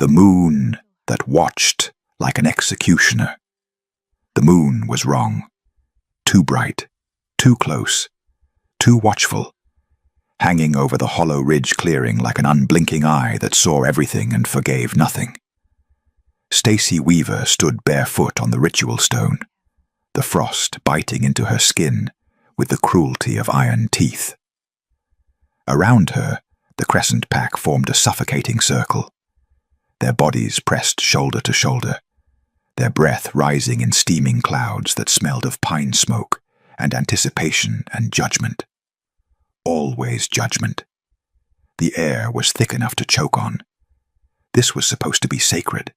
The moon that watched like an executioner. The moon was wrong. Too bright, too close, too watchful, hanging over the hollow ridge clearing like an unblinking eye that saw everything and forgave nothing. Stacy Weaver stood barefoot on the ritual stone, the frost biting into her skin with the cruelty of iron teeth. Around her, the crescent pack formed a suffocating circle, their bodies pressed shoulder to shoulder, their breath rising in steaming clouds that smelled of pine smoke and anticipation and judgment. Always judgment. The air was thick enough to choke on. This was supposed to be sacred.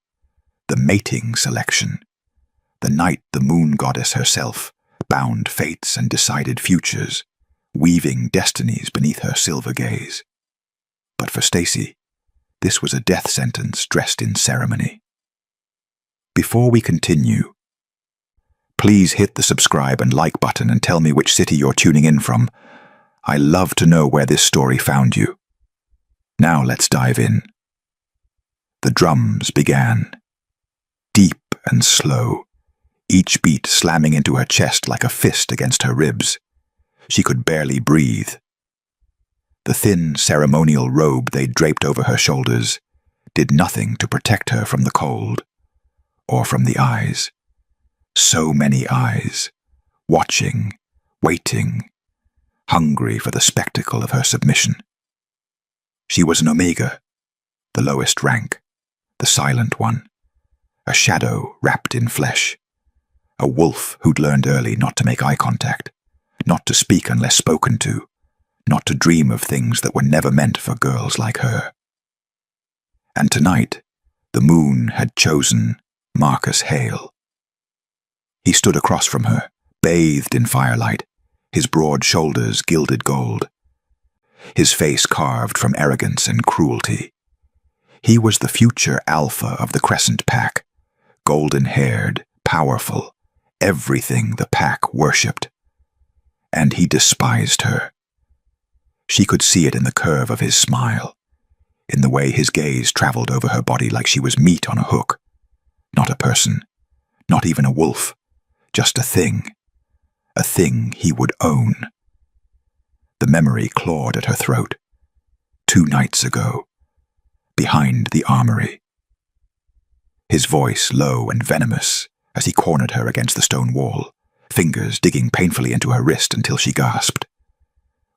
The mating selection. The night the moon goddess herself bound fates and decided futures, weaving destinies beneath her silver gaze. But for Stacy, this was a death sentence dressed in ceremony. Before we continue, please hit the subscribe and like button and tell me which city you're tuning in from. I love to know where this story found you. Now let's dive in. The drums began. Deep and slow, each beat slamming into her chest like a fist against her ribs. She could barely breathe. The thin ceremonial robe they draped over her shoulders did nothing to protect her from the cold, or from the eyes. So many eyes, watching, waiting, hungry for the spectacle of her submission. She was an Omega, the lowest rank, the silent one, a shadow wrapped in flesh, a wolf who'd learned early not to make eye contact, not to speak unless spoken to, not to dream of things that were never meant for girls like her. And tonight, the moon had chosen Marcus Hale. He stood across from her, bathed in firelight, his broad shoulders gilded gold, his face carved from arrogance and cruelty. He was the future alpha of the Crescent Pack, golden-haired, powerful, everything the pack worshipped. And he despised her. She could see it in the curve of his smile, in the way his gaze traveled over her body like she was meat on a hook. Not a person, not even a wolf, just a thing he would own. The memory clawed at her throat. 2 nights ago, behind the armory. His voice low and venomous as he cornered her against the stone wall, fingers digging painfully into her wrist until she gasped.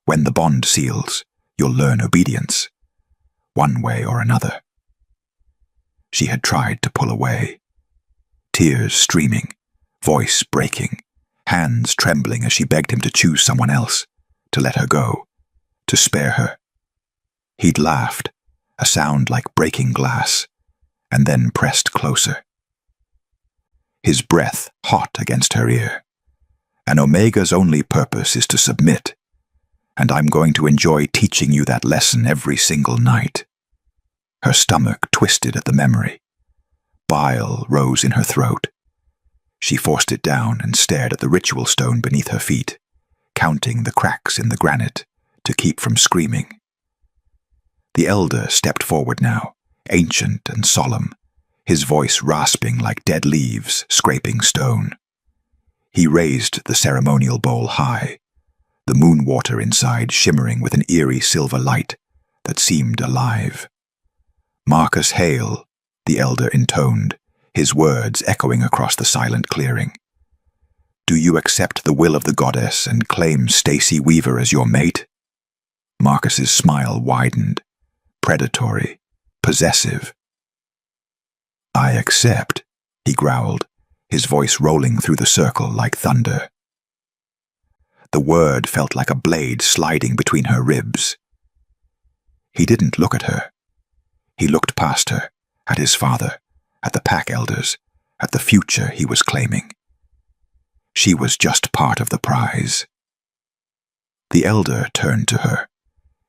When the bond seals, you'll learn obedience, one way or another. She had tried to pull away, tears streaming, voice breaking, hands trembling as she begged him to choose someone else, to let her go, to spare her. He'd laughed, a sound like breaking glass, and then pressed closer. His breath hot against her ear. An Omega's only purpose is to submit, and I'm going to enjoy teaching you that lesson every single night. Her stomach twisted at the memory. Bile rose in her throat. She forced it down and stared at the ritual stone beneath her feet, counting the cracks in the granite to keep from screaming. The elder stepped forward now, ancient and solemn, his voice rasping like dead leaves scraping stone. He raised the ceremonial bowl high, the moon water inside shimmering with an eerie silver light that seemed alive. Marcus Hale, the elder intoned, his words echoing across the silent clearing. Do you accept the will of the goddess and claim Stacy Weaver as your mate? Marcus's smile widened, predatory, possessive. I accept, he growled, his voice rolling through the circle like thunder. The word felt like a blade sliding between her ribs. He didn't look at her. He looked past her, at his father, at the pack elders, at the future he was claiming. She was just part of the prize. The elder turned to her.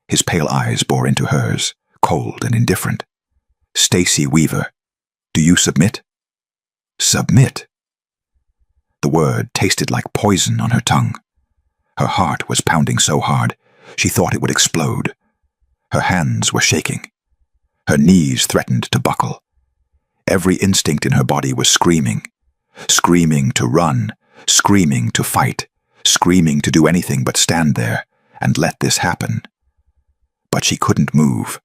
His pale eyes bore into hers, cold and indifferent. Stacy Weaver, do you submit? Submit? The word tasted like poison on her tongue. Her heart was pounding so hard, she thought it would explode. Her hands were shaking. Her knees threatened to buckle, Every instinct in her body was screaming. Screaming to run, screaming to fight, screaming to do anything but stand there and let this happen. But she couldn't move.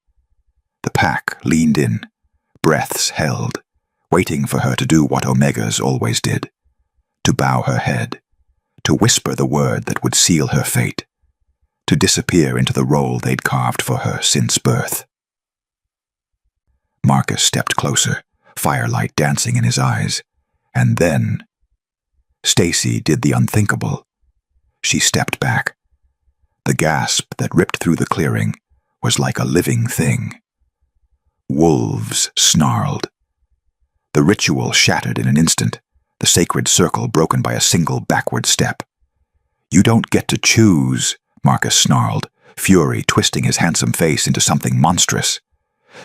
The pack leaned in, breaths held, waiting for her to do what Omegas always did, to bow her head, to whisper the word that would seal her fate, to disappear into the role they'd carved for her since birth. Marcus stepped closer, firelight dancing in his eyes, and then Stacy did the unthinkable. She stepped back. The gasp that ripped through the clearing was like a living thing. Wolves snarled. The ritual shattered in an instant, the sacred circle broken by a single backward step. "You don't get to choose," Marcus snarled, fury twisting his handsome face into something monstrous.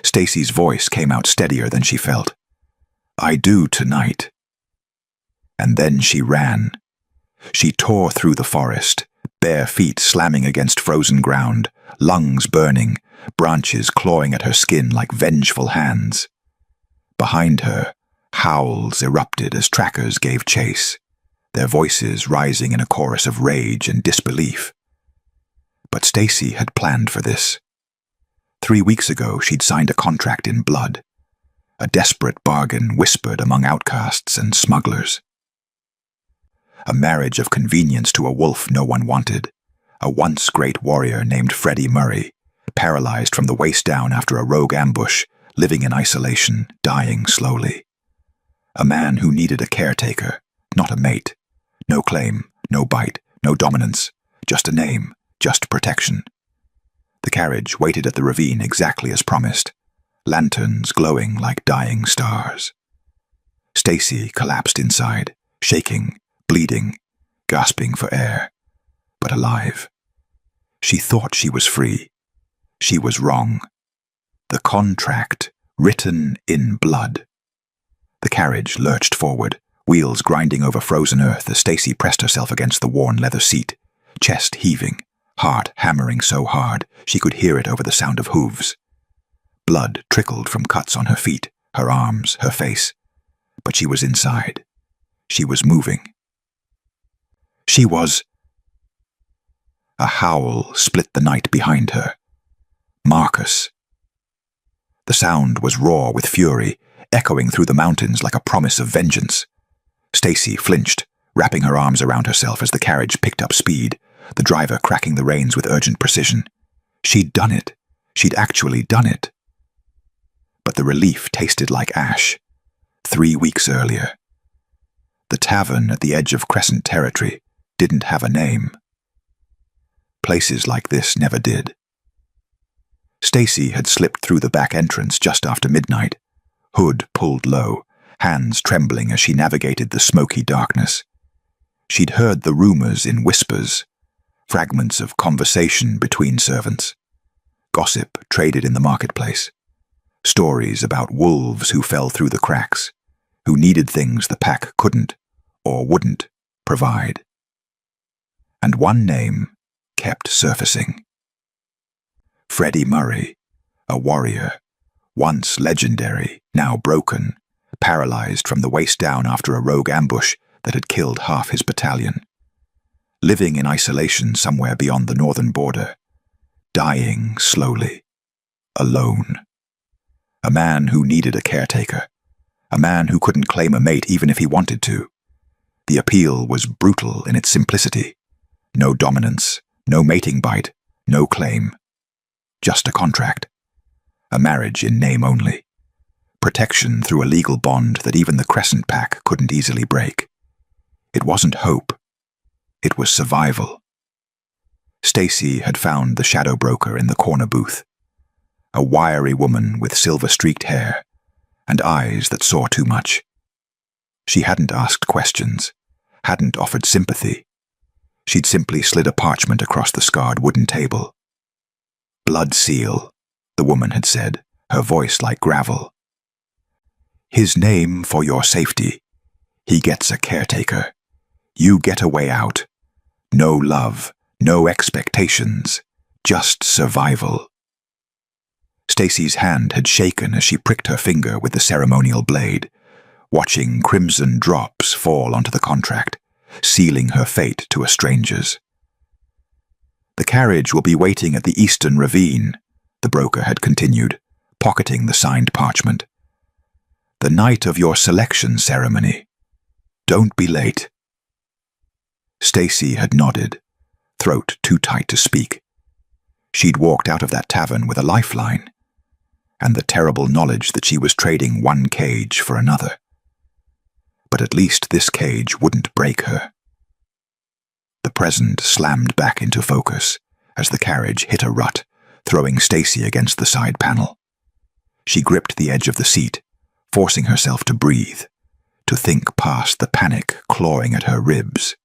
Stacy's voice came out steadier than she felt. "I do tonight." And then she ran. She tore through the forest, bare feet slamming against frozen ground, lungs burning, branches clawing at her skin like vengeful hands. Behind her, howls erupted as trackers gave chase, their voices rising in a chorus of rage and disbelief. But Stacy had planned for this. 3 weeks ago, she'd signed a contract in blood, a desperate bargain whispered among outcasts and smugglers. A marriage of convenience to a wolf no one wanted, a once great warrior named Freddie Murray, paralyzed from the waist down after a rogue ambush, living in isolation, dying slowly. A man who needed a caretaker, not a mate. No claim, no bite, no dominance, just a name, just protection. The carriage waited at the ravine exactly as promised, lanterns glowing like dying stars. Stacy collapsed inside, shaking, bleeding, gasping for air, but alive. She thought she was free. She was wrong. The contract, written in blood. The carriage lurched forward, wheels grinding over frozen earth as Stacy pressed herself against the worn leather seat, chest heaving, heart hammering so hard she could hear it over the sound of hooves. Blood trickled from cuts on her feet, her arms, her face. But she was inside. She was moving. She was... A howl split the night behind her. Marcus. The sound was raw with fury, echoing through the mountains like a promise of vengeance. Stacy flinched, wrapping her arms around herself as the carriage picked up speed, the driver cracking the reins with urgent precision. She'd done it. She'd actually done it. But the relief tasted like ash. 3 weeks earlier. The tavern at the edge of Crescent territory didn't have a name. Places like this never did. Stacy had slipped through the back entrance just after midnight, hood pulled low, hands trembling as she navigated the smoky darkness. She'd heard the rumors in whispers, fragments of conversation between servants, gossip traded in the marketplace, stories about wolves who fell through the cracks, who needed things the pack couldn't or wouldn't provide. And one name kept surfacing. Freddie Murray, a warrior, once legendary, now broken, paralyzed from the waist down after a rogue ambush that had killed half his battalion. Living in isolation somewhere beyond the northern border, dying slowly, alone. A man who needed a caretaker, a man who couldn't claim a mate even if he wanted to. The appeal was brutal in its simplicity. No dominance, no mating bite, no claim. Just a contract. A marriage in name only. Protection through a legal bond that even the Crescent Pack couldn't easily break. It wasn't hope. It was survival. Stacy had found the shadow broker in the corner booth. A wiry woman with silver-streaked hair and eyes that saw too much. She hadn't asked questions, hadn't offered sympathy. She'd simply slid a parchment across the scarred wooden table. "Blood seal," the woman had said, her voice like gravel. "His name for your safety. He gets a caretaker. You get a way out. No love, no expectations, just survival." Stacy's hand had shaken as she pricked her finger with the ceremonial blade, watching crimson drops fall onto the contract, sealing her fate to a stranger's. "The carriage will be waiting at the eastern ravine," the broker had continued, pocketing the signed parchment. "The night of your selection ceremony. Don't be late." Stacy had nodded, throat too tight to speak. She'd walked out of that tavern with a lifeline, and the terrible knowledge that she was trading one cage for another. But at least this cage wouldn't break her. The present slammed back into focus as the carriage hit a rut, throwing Stacy against the side panel. She gripped the edge of the seat, forcing herself to breathe, to think past the panic clawing at her ribs.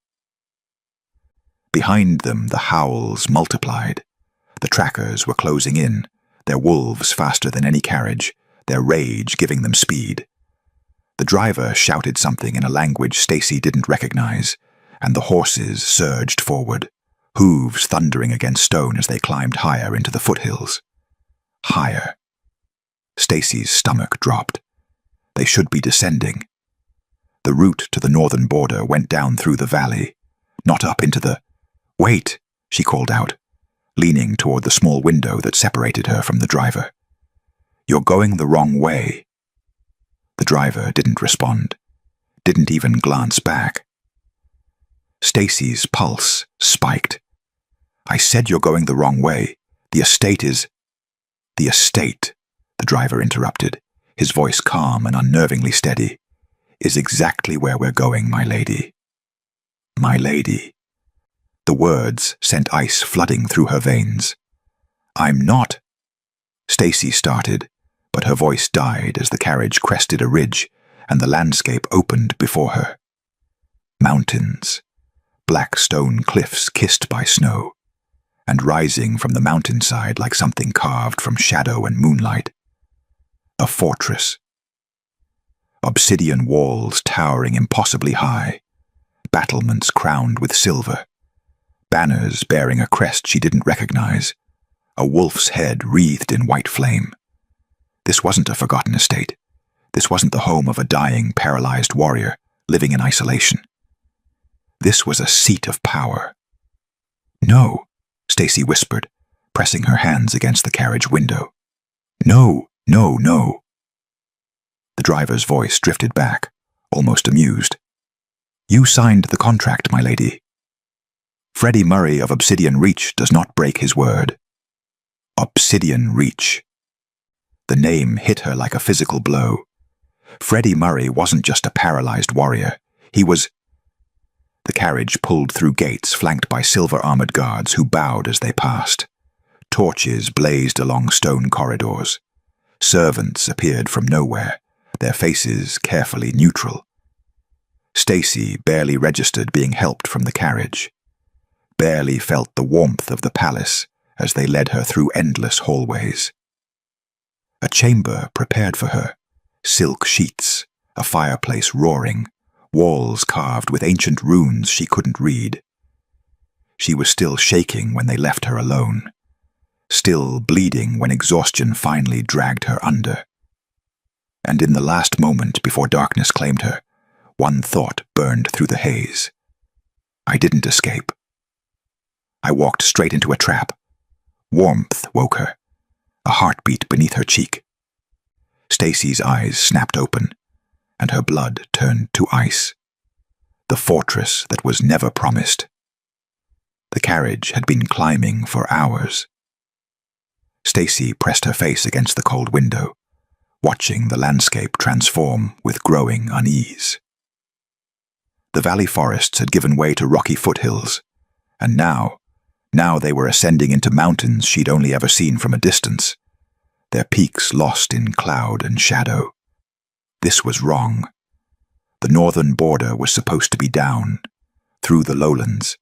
Behind them, the howls multiplied. The trackers were closing in, their wolves faster than any carriage, their rage giving them speed. The driver shouted something in a language Stacy didn't recognize, and the horses surged forward, hooves thundering against stone as they climbed higher into the foothills. Higher. Stacy's stomach dropped. They should be descending. The route to the northern border went down through the valley, not up into the— "Wait," she called out, leaning toward the small window that separated her from the driver. "You're going the wrong way." The driver didn't respond, didn't even glance back. Stacy's pulse spiked. "I said you're going the wrong way. The estate is—" "The estate," the driver interrupted, his voice calm and unnervingly steady, "is exactly where we're going, my lady. My lady." The words sent ice flooding through her veins. "I'm not—" Stacy started, but her voice died as the carriage crested a ridge and the landscape opened before her. Mountains, black stone cliffs kissed by snow, and rising from the mountainside like something carved from shadow and moonlight. A fortress. Obsidian walls towering impossibly high, battlements crowned with silver, banners bearing a crest she didn't recognize, a wolf's head wreathed in white flame. This wasn't a forgotten estate. This wasn't the home of a dying, paralyzed warrior living in isolation. This was a seat of power. "No," Stacy whispered, pressing her hands against the carriage window. "No, no, no." The driver's voice drifted back, almost amused. "You signed the contract, my lady. Freddie Murray of Obsidian Reach does not break his word." Obsidian Reach. The name hit her like a physical blow. Freddie Murray wasn't just a paralyzed warrior. He was— The carriage pulled through gates flanked by silver-armored guards who bowed as they passed. Torches blazed along stone corridors. Servants appeared from nowhere, their faces carefully neutral. Stacy barely registered being helped from the carriage, barely felt the warmth of the palace as they led her through endless hallways. A chamber prepared for her, silk sheets, a fireplace roaring, walls carved with ancient runes she couldn't read. She was still shaking when they left her alone, still bleeding when exhaustion finally dragged her under. And in the last moment before darkness claimed her, one thought burned through the haze. I didn't escape. I walked straight into a trap. Warmth woke her, a heartbeat beneath her cheek. Stacy's eyes snapped open, and her blood turned to ice. The fortress that was never promised. The carriage had been climbing for hours. Stacy pressed her face against the cold window, watching the landscape transform with growing unease. The valley forests had given way to rocky foothills, and now they were ascending into mountains she'd only ever seen from a distance, their peaks lost in cloud and shadow. This was wrong. The northern border was supposed to be down, through the lowlands,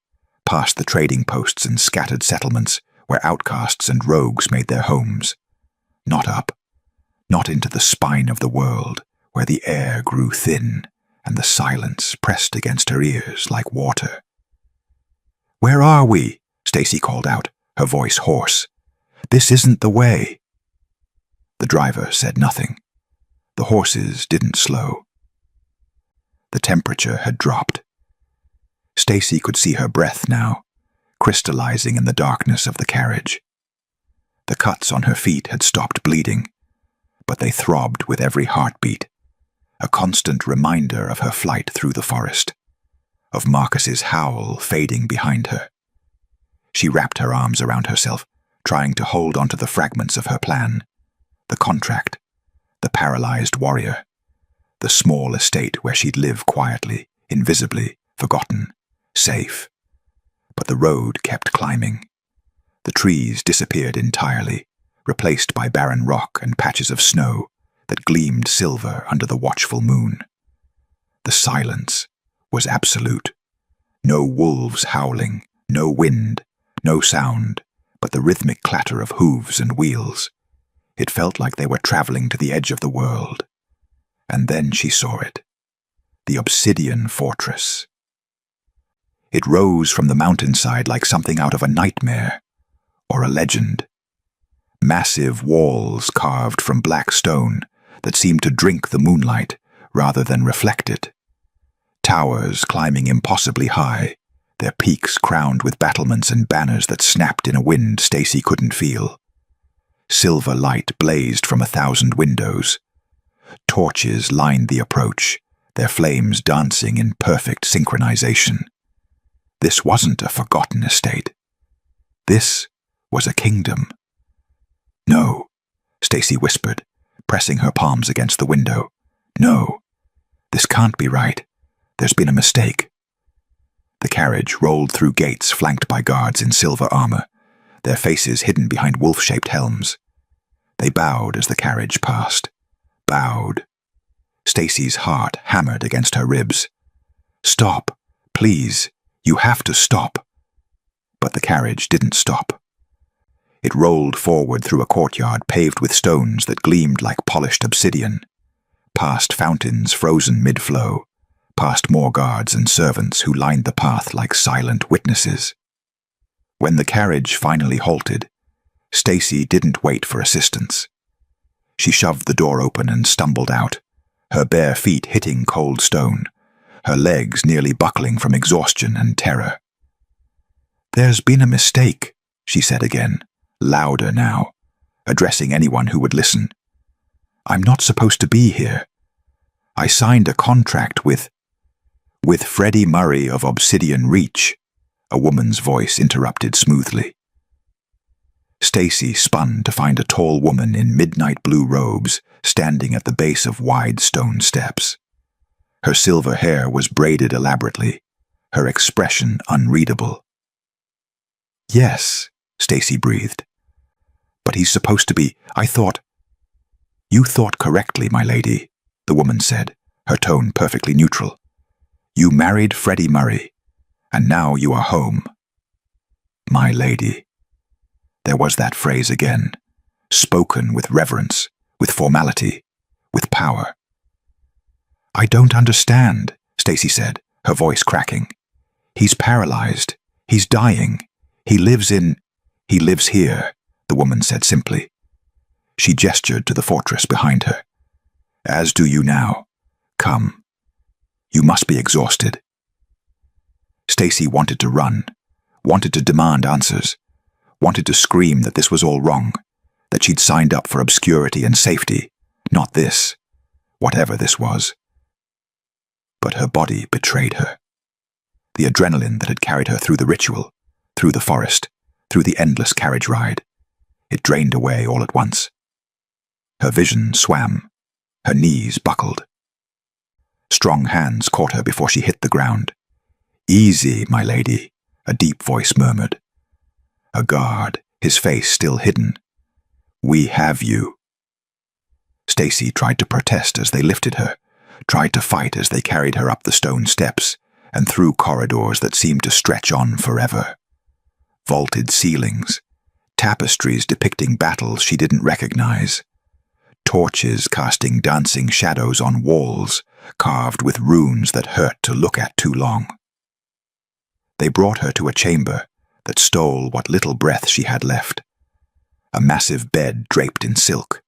past the trading posts and scattered settlements where outcasts and rogues made their homes. Not up, not into the spine of the world, where the air grew thin and the silence pressed against her ears like water. "Where are we?" Stacy called out, her voice hoarse. "This isn't the way." The driver said nothing. The horses didn't slow. The temperature had dropped. Stacy could see her breath now, crystallizing in the darkness of the carriage. The cuts on her feet had stopped bleeding, but they throbbed with every heartbeat, a constant reminder of her flight through the forest, of Marcus's howl fading behind her. She wrapped her arms around herself, trying to hold onto the fragments of her plan, the contract, the paralyzed warrior, the small estate where she'd live quietly, invisibly, forgotten, safe. But the road kept climbing. The trees disappeared entirely, replaced by barren rock and patches of snow that gleamed silver under the watchful moon. The silence was absolute. No wolves howling, no wind, no sound, but the rhythmic clatter of hooves and wheels. It felt like they were traveling to the edge of the world. And then she saw it. The obsidian fortress. It rose from the mountainside like something out of a nightmare or a legend. Massive walls carved from black stone that seemed to drink the moonlight rather than reflect it. Towers climbing impossibly high, their peaks crowned with battlements and banners that snapped in a wind Stacy couldn't feel. Silver light blazed from 1,000 windows. Torches lined the approach, their flames dancing in perfect synchronization. This wasn't a forgotten estate. This was a kingdom. "No," Stacy whispered, pressing her palms against the window. "No, this can't be right. There's been a mistake." The carriage rolled through gates flanked by guards in silver armor, their faces hidden behind wolf-shaped helms. They bowed as the carriage passed. Bowed. Stacy's heart hammered against her ribs. "Stop, please. You have to stop." But the carriage didn't stop. It rolled forward through a courtyard paved with stones that gleamed like polished obsidian, past fountains frozen mid-flow, past more guards and servants who lined the path like silent witnesses. When the carriage finally halted, Stacy didn't wait for assistance. She shoved the door open and stumbled out, her bare feet hitting cold stone, her legs nearly buckling from exhaustion and terror. "There's been a mistake," she said again, louder now, addressing anyone who would listen. "I'm not supposed to be here. I signed a contract with Freddie Murray of Obsidian Reach," a woman's voice interrupted smoothly. Stacy spun to find a tall woman in midnight blue robes standing at the base of wide stone steps. Her silver hair was braided elaborately, her expression unreadable. "Yes," Stacy breathed. "But he's supposed to be, I thought—" "You thought correctly, my lady," the woman said, her tone perfectly neutral. "You married Freddie Murray, and now you are home." My lady. There was that phrase again, spoken with reverence, with formality, with power. "I don't understand," Stacy said, her voice cracking. "He's paralyzed. He's dying. He lives here," the woman said simply. She gestured to the fortress behind her. "As do you now. Come. You must be exhausted." Stacy wanted to run, wanted to demand answers, wanted to scream that this was all wrong, that she'd signed up for obscurity and safety, not this, whatever this was. But her body betrayed her. The adrenaline that had carried her through the ritual, through the forest, through the endless carriage ride, it drained away all at once. Her vision swam, her knees buckled. Strong hands caught her before she hit the ground. "Easy, my lady," a deep voice murmured. A guard, his face still hidden. "We have you." Stacy tried to protest as they lifted her, tried to fight as they carried her up the stone steps and through corridors that seemed to stretch on forever. Vaulted ceilings, tapestries depicting battles she didn't recognize, torches casting dancing shadows on walls carved with runes that hurt to look at too long. They brought her to a chamber that stole what little breath she had left. A massive bed draped in silk,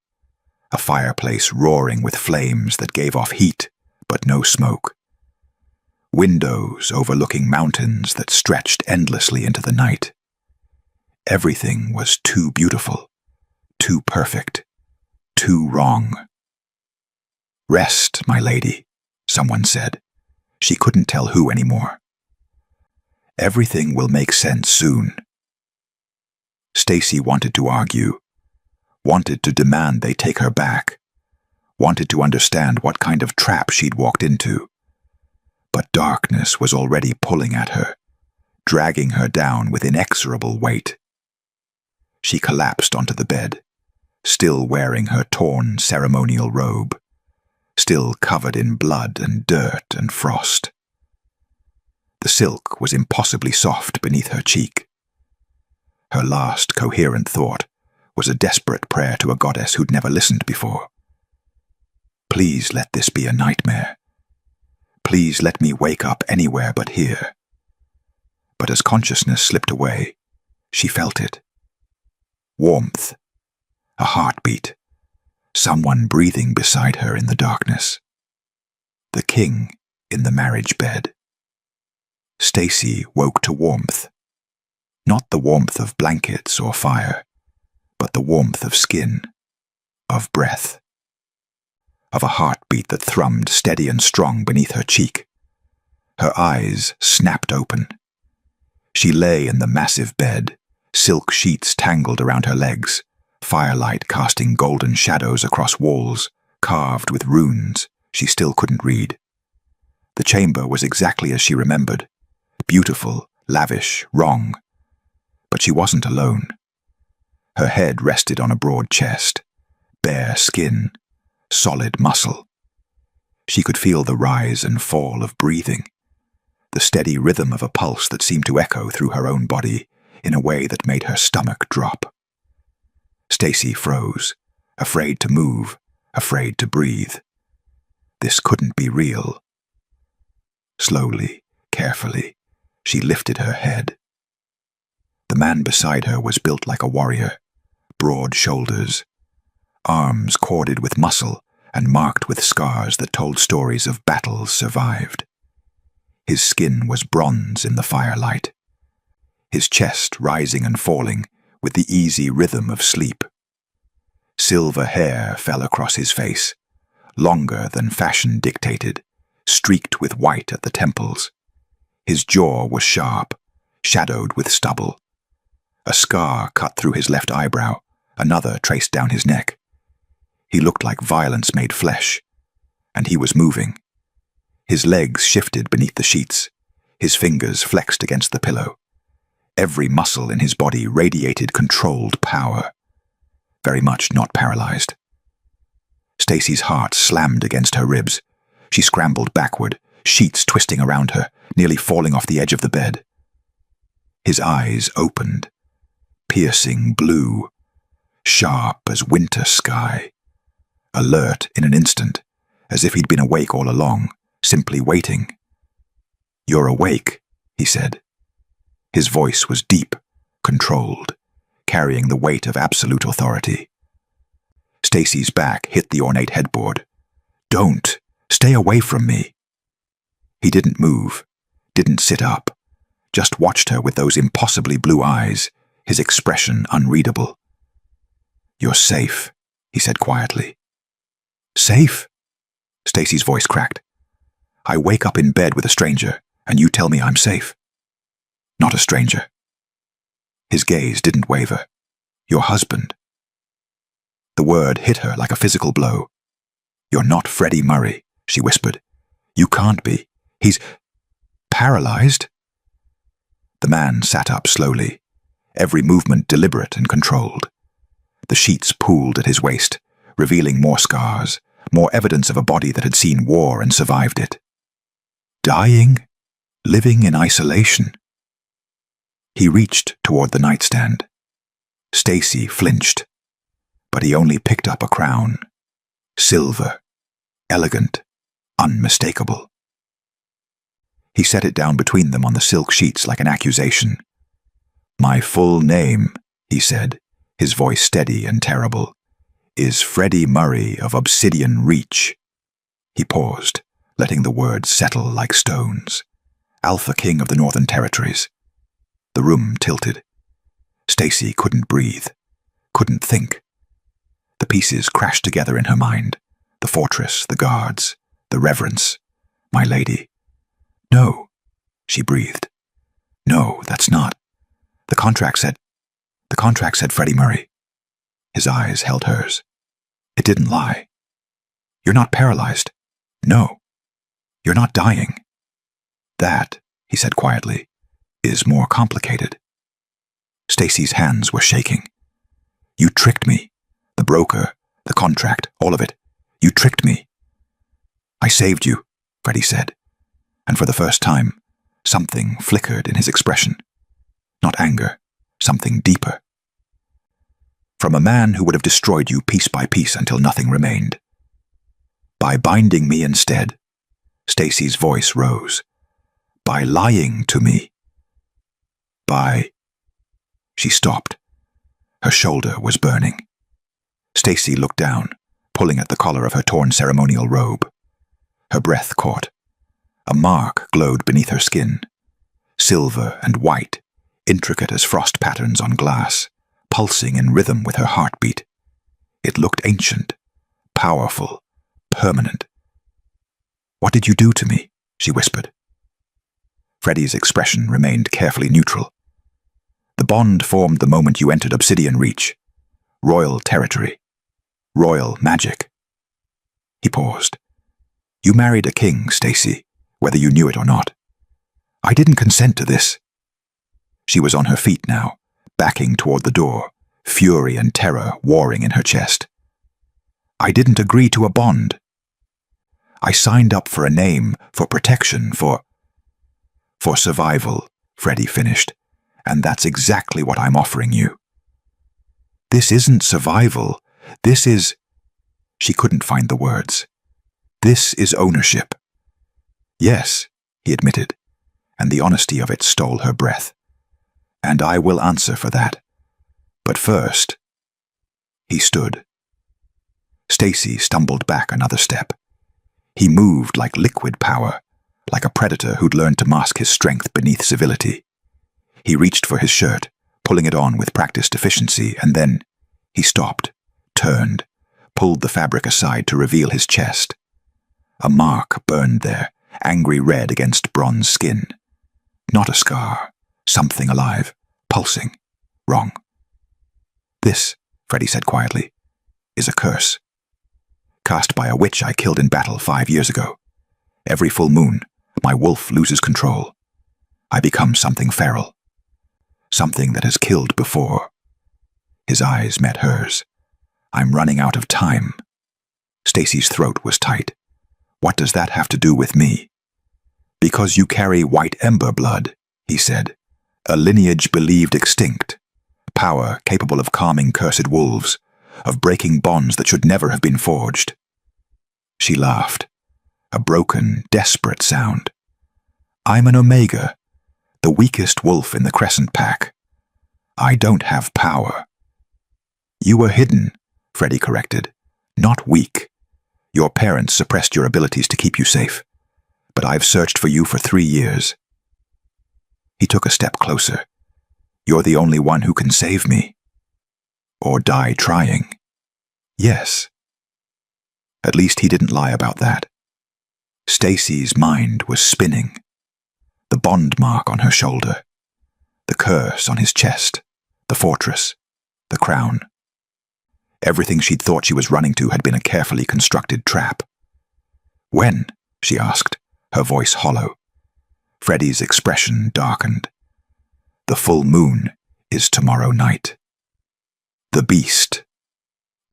a fireplace roaring with flames that gave off heat but no smoke. Windows overlooking mountains that stretched endlessly into the night. Everything was too beautiful, too perfect, too wrong. "Rest, my lady," someone said. She couldn't tell who anymore. "Everything will make sense soon." Stacy wanted to argue, wanted to demand they take her back, wanted to understand what kind of trap she'd walked into. But darkness was already pulling at her, dragging her down with inexorable weight. She collapsed onto the bed, still wearing her torn ceremonial robe, still covered in blood and dirt and frost. The silk was impossibly soft beneath her cheek. Her last coherent thought was a desperate prayer to a goddess who'd never listened before. "Please let this be a nightmare. Please let me wake up anywhere but here." But as consciousness slipped away, she felt it. Warmth, a heartbeat, someone breathing beside her in the darkness. The king in the marriage bed. Stacy woke to warmth. Not the warmth of blankets or fire, but the warmth of skin, of breath, of a heartbeat that thrummed steady and strong beneath her cheek. Her eyes snapped open. She lay in the massive bed, silk sheets tangled around her legs, firelight casting golden shadows across walls, carved with runes she still couldn't read. The chamber was exactly as she remembered, beautiful, lavish, wrong. But she wasn't alone. Her head rested on a broad chest, bare skin, solid muscle. She could feel the rise and fall of breathing, the steady rhythm of a pulse that seemed to echo through her own body in a way that made her stomach drop. Stacy froze, afraid to move, afraid to breathe. This couldn't be real. Slowly, carefully, she lifted her head. The man beside her was built like a warrior, broad shoulders, arms corded with muscle and marked with scars that told stories of battles survived. His skin was bronze in the firelight, his chest rising and falling with the easy rhythm of sleep. Silver hair fell across his face, longer than fashion dictated, streaked with white at the temples. His jaw was sharp, shadowed with stubble. A scar cut through his left eyebrow, another traced down his neck. He looked like violence made flesh, and he was moving. His legs shifted beneath the sheets, his fingers flexed against the pillow. Every muscle in his body radiated controlled power, very much not paralyzed. Stacy's heart slammed against her ribs. She scrambled backward, sheets twisting around her, nearly falling off the edge of the bed. His eyes opened, piercing blue, sharp as winter sky, alert in an instant, as if he'd been awake all along, simply waiting. "You're awake," he said. His voice was deep, controlled, carrying the weight of absolute authority. Stacy's back hit the ornate headboard. "Don't! Stay away from me!" He didn't move, didn't sit up, just watched her with those impossibly blue eyes, his expression unreadable. "You're safe," he said quietly. "Safe?" Stacy's voice cracked. "I wake up in bed with a stranger, and you tell me I'm safe." "Not a stranger." His gaze didn't waver. "Your husband." The word hit her like a physical blow. "You're not Freddie Murray," she whispered. "You can't be. He's paralyzed." The man sat up slowly, every movement deliberate and controlled. The sheets pooled at his waist, revealing more scars, more evidence of a body that had seen war and survived it. Dying? Living in isolation? He reached toward the nightstand. Stacy flinched, but he only picked up a crown. Silver, elegant, unmistakable. He set it down between them on the silk sheets like an accusation. "My full name," he said, his voice steady and terrible, is Freddie Murray of Obsidian Reach." He paused, letting the words settle like stones. "Alpha King of the Northern Territories." The room tilted. Stacy couldn't breathe, couldn't think. The pieces crashed together in her mind. The fortress, the guards, the reverence. "My lady." "No," she breathed. "No, that's not. The contract said Freddie Murray." His eyes held hers. It didn't lie. "You're not paralyzed. No. You're not dying." "That," he said quietly, "is more complicated." Stacy's hands were shaking. "You tricked me. The broker, the contract, all of it. You tricked me." "I saved you," Freddie said, and for the first time, something flickered in his expression. Not anger, something deeper. "From a man who would have destroyed you piece by piece until nothing remained. By binding me instead." Stacy's voice rose. "By lying to me. By—" She stopped. Her shoulder was burning. Stacy looked down, pulling at the collar of her torn ceremonial robe. Her breath caught. A mark glowed beneath her skin. Silver and white, intricate as frost patterns on glass, pulsing in rhythm with her heartbeat. It looked ancient, powerful, permanent. "What did you do to me?" she whispered. Freddie's expression remained carefully neutral. "The bond formed the moment you entered Obsidian Reach. Royal territory. Royal magic." He paused. "You married a king, Stacy, whether you knew it or not. I didn't consent to this." She was on her feet now, backing toward the door, fury and terror warring in her chest. "I didn't agree to a bond. I signed up for a name, for protection, for survival," Freddie finished, "and that's exactly what I'm offering you." "This isn't survival. This is—" She couldn't find the words. "This is ownership." "Yes," he admitted, and the honesty of it stole her breath. "And I will answer for that. But first—" He stood. Stacy stumbled back another step. He moved like liquid power, like a predator who'd learned to mask his strength beneath civility. He reached for his shirt, pulling it on with practiced efficiency, and then he stopped, turned, pulled the fabric aside to reveal his chest. A mark burned there, angry red against bronze skin. Not a scar, something alive, pulsing, wrong. "This," Freddie said quietly, "is a curse. Cast by a witch I killed in battle 5 years ago. Every full moon, my wolf loses control. I become something feral. Something that has killed before." His eyes met hers. "I'm running out of time." Stacy's throat was tight. "What does that have to do with me?" "Because you carry white ember blood," he said. "A lineage believed extinct. Power capable of calming cursed wolves, of breaking bonds that should never have been forged." She laughed. A broken, desperate sound. "I'm an Omega, the weakest wolf in the Crescent Pack. I don't have power." "You were hidden," Freddie corrected. "Not weak. Your parents suppressed your abilities to keep you safe. But I've searched for you for 3 years." He took a step closer. "You're the only one who can save me. Or die trying." "Yes." At least he didn't lie about that. Stacy's mind was spinning. The bond mark on her shoulder. The curse on his chest. The fortress. The crown. Everything she'd thought she was running to had been a carefully constructed trap. "When?" she asked, her voice hollow. Freddie's expression darkened. "The full moon is tomorrow night." The beast.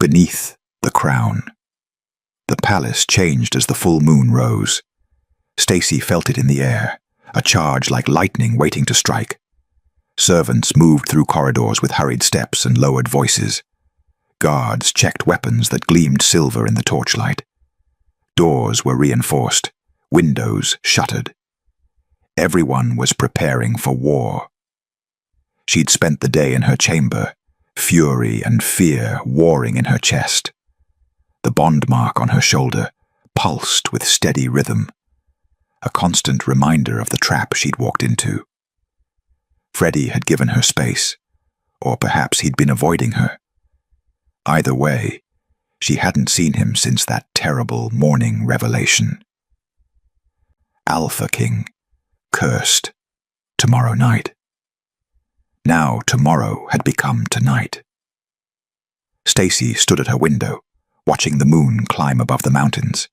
Beneath the crown. The palace changed as the full moon rose. Stacy felt it in the air, a charge like lightning waiting to strike. Servants moved through corridors with hurried steps and lowered voices. Guards checked weapons that gleamed silver in the torchlight. Doors were reinforced, windows shuttered. Everyone was preparing for war. She'd spent the day in her chamber, fury and fear warring in her chest. The bond mark on her shoulder pulsed with steady rhythm, a constant reminder of the trap she'd walked into. Freddie had given her space, or perhaps he'd been avoiding her. Either way, she hadn't seen him since that terrible morning revelation. Alpha King, cursed, tomorrow night. Now tomorrow had become tonight. Stacy stood at her window, watching the moon climb above the mountains.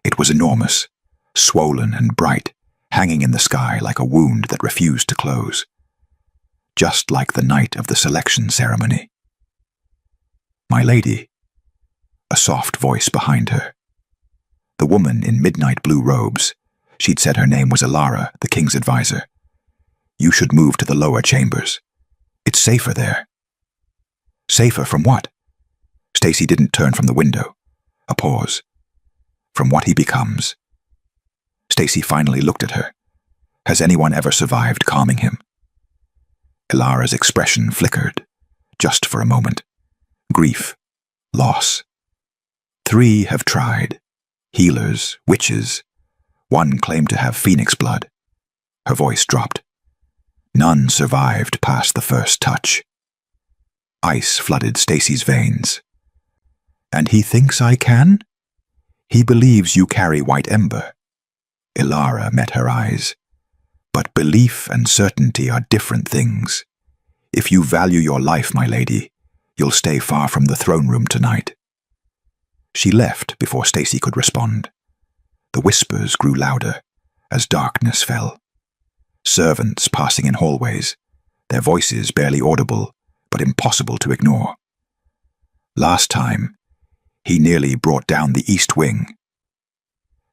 It was enormous, swollen and bright, hanging in the sky like a wound that refused to close. Just like the night of the selection ceremony. "My lady," a soft voice behind her. The woman in midnight blue robes. She'd said her name was Ilara, the king's advisor. "You should move to the lower chambers. It's safer there." Safer from what? Stacy didn't turn from the window. A pause. From what he becomes. Stacy finally looked at her. Has anyone ever survived calming him? Ilara's expression flickered, just for a moment. Grief. Loss. 3 have tried. Healers, witches. One claimed to have phoenix blood. Her voice dropped. None survived past the first touch. Ice flooded Stacy's veins. "And he thinks I can? He believes you carry white ember." Ilara met her eyes. "But belief and certainty are different things. If you value your life, my lady, you'll stay far from the throne room tonight." She left before Stacy could respond. The whispers grew louder as darkness fell. Servants passing in hallways, their voices barely audible, but impossible to ignore. Last time, he nearly brought down the East Wing.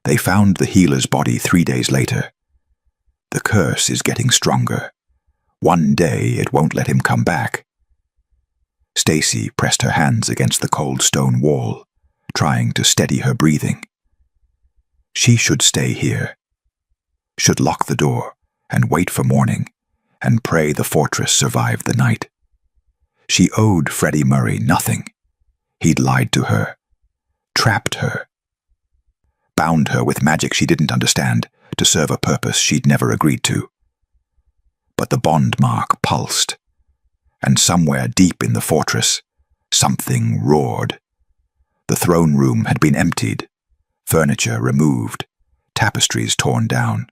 They found the healer's body 3 days later. The curse is getting stronger. One day it won't let him come back. Stacy pressed her hands against the cold stone wall, trying to steady her breathing. She should stay here. Should lock the door and wait for morning, and pray the fortress survived the night. She owed Freddie Murray nothing. He'd lied to her, trapped her, bound her with magic she didn't understand to serve a purpose she'd never agreed to. But the bond mark pulsed, and somewhere deep in the fortress, something roared. The throne room had been emptied, furniture removed, tapestries torn down.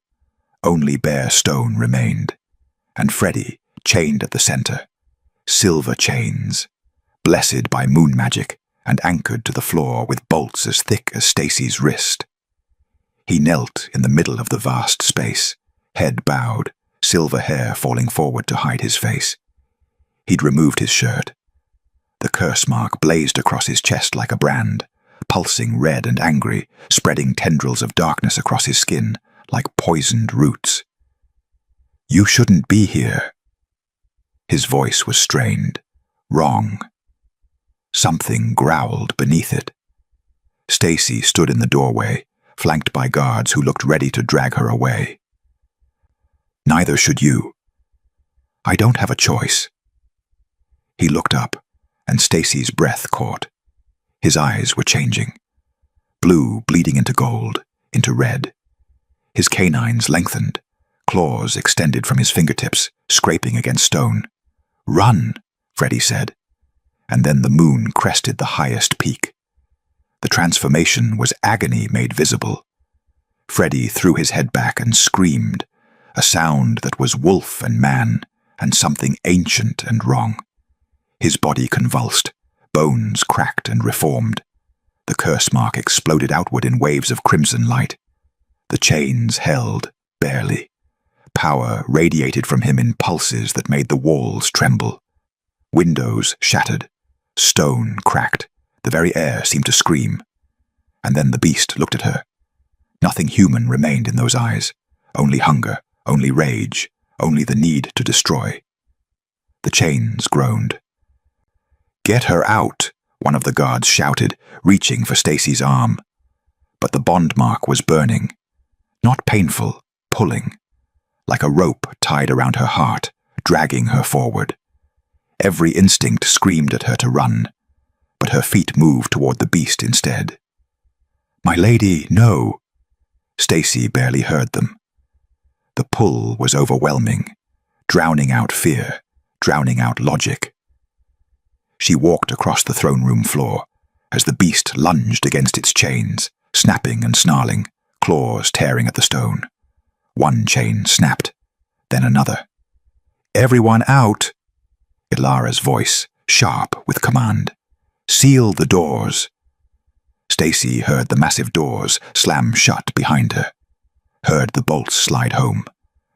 Only bare stone remained, and Freddie chained at the center. Silver chains, blessed by moon magic and anchored to the floor with bolts as thick as Stacy's wrist. He knelt in the middle of the vast space, head bowed, silver hair falling forward to hide his face. He'd removed his shirt. The curse mark blazed across his chest like a brand, pulsing red and angry, spreading tendrils of darkness across his skin like poisoned roots. "You shouldn't be here." His voice was strained, wrong. Something growled beneath it. Stacy stood in the doorway, flanked by guards who looked ready to drag her away. "Neither should you. I don't have a choice." He looked up, and Stacy's breath caught. His eyes were changing. Blue bleeding into gold, into red. His canines lengthened, claws extended from his fingertips, scraping against stone. "Run," Freddie said, and then the moon crested the highest peak. The transformation was agony made visible. Freddie threw his head back and screamed, a sound that was wolf and man, and something ancient and wrong. His body convulsed, bones cracked and reformed. The curse mark exploded outward in waves of crimson light. The chains held, barely. Power radiated from him in pulses that made the walls tremble. Windows shattered. Stone cracked. The very air seemed to scream. And then the beast looked at her. Nothing human remained in those eyes. Only hunger, only rage, only the need to destroy. The chains groaned. "Get her out," one of the guards shouted, reaching for Stacy's arm. But the bond mark was burning. Not painful, pulling. Like a rope tied around her heart, dragging her forward. Every instinct screamed at her to run. but her feet moved toward the beast instead. "My lady, no." Stacy barely heard them. The pull was overwhelming, drowning out fear, drowning out logic. She walked across the throne room floor as the beast lunged against its chains, snapping and snarling, claws tearing at the stone. One chain snapped, then another. "Everyone out!" Ilara's voice, sharp with command. "Seal the doors." Stacy heard the massive doors slam shut behind her, heard the bolts slide home,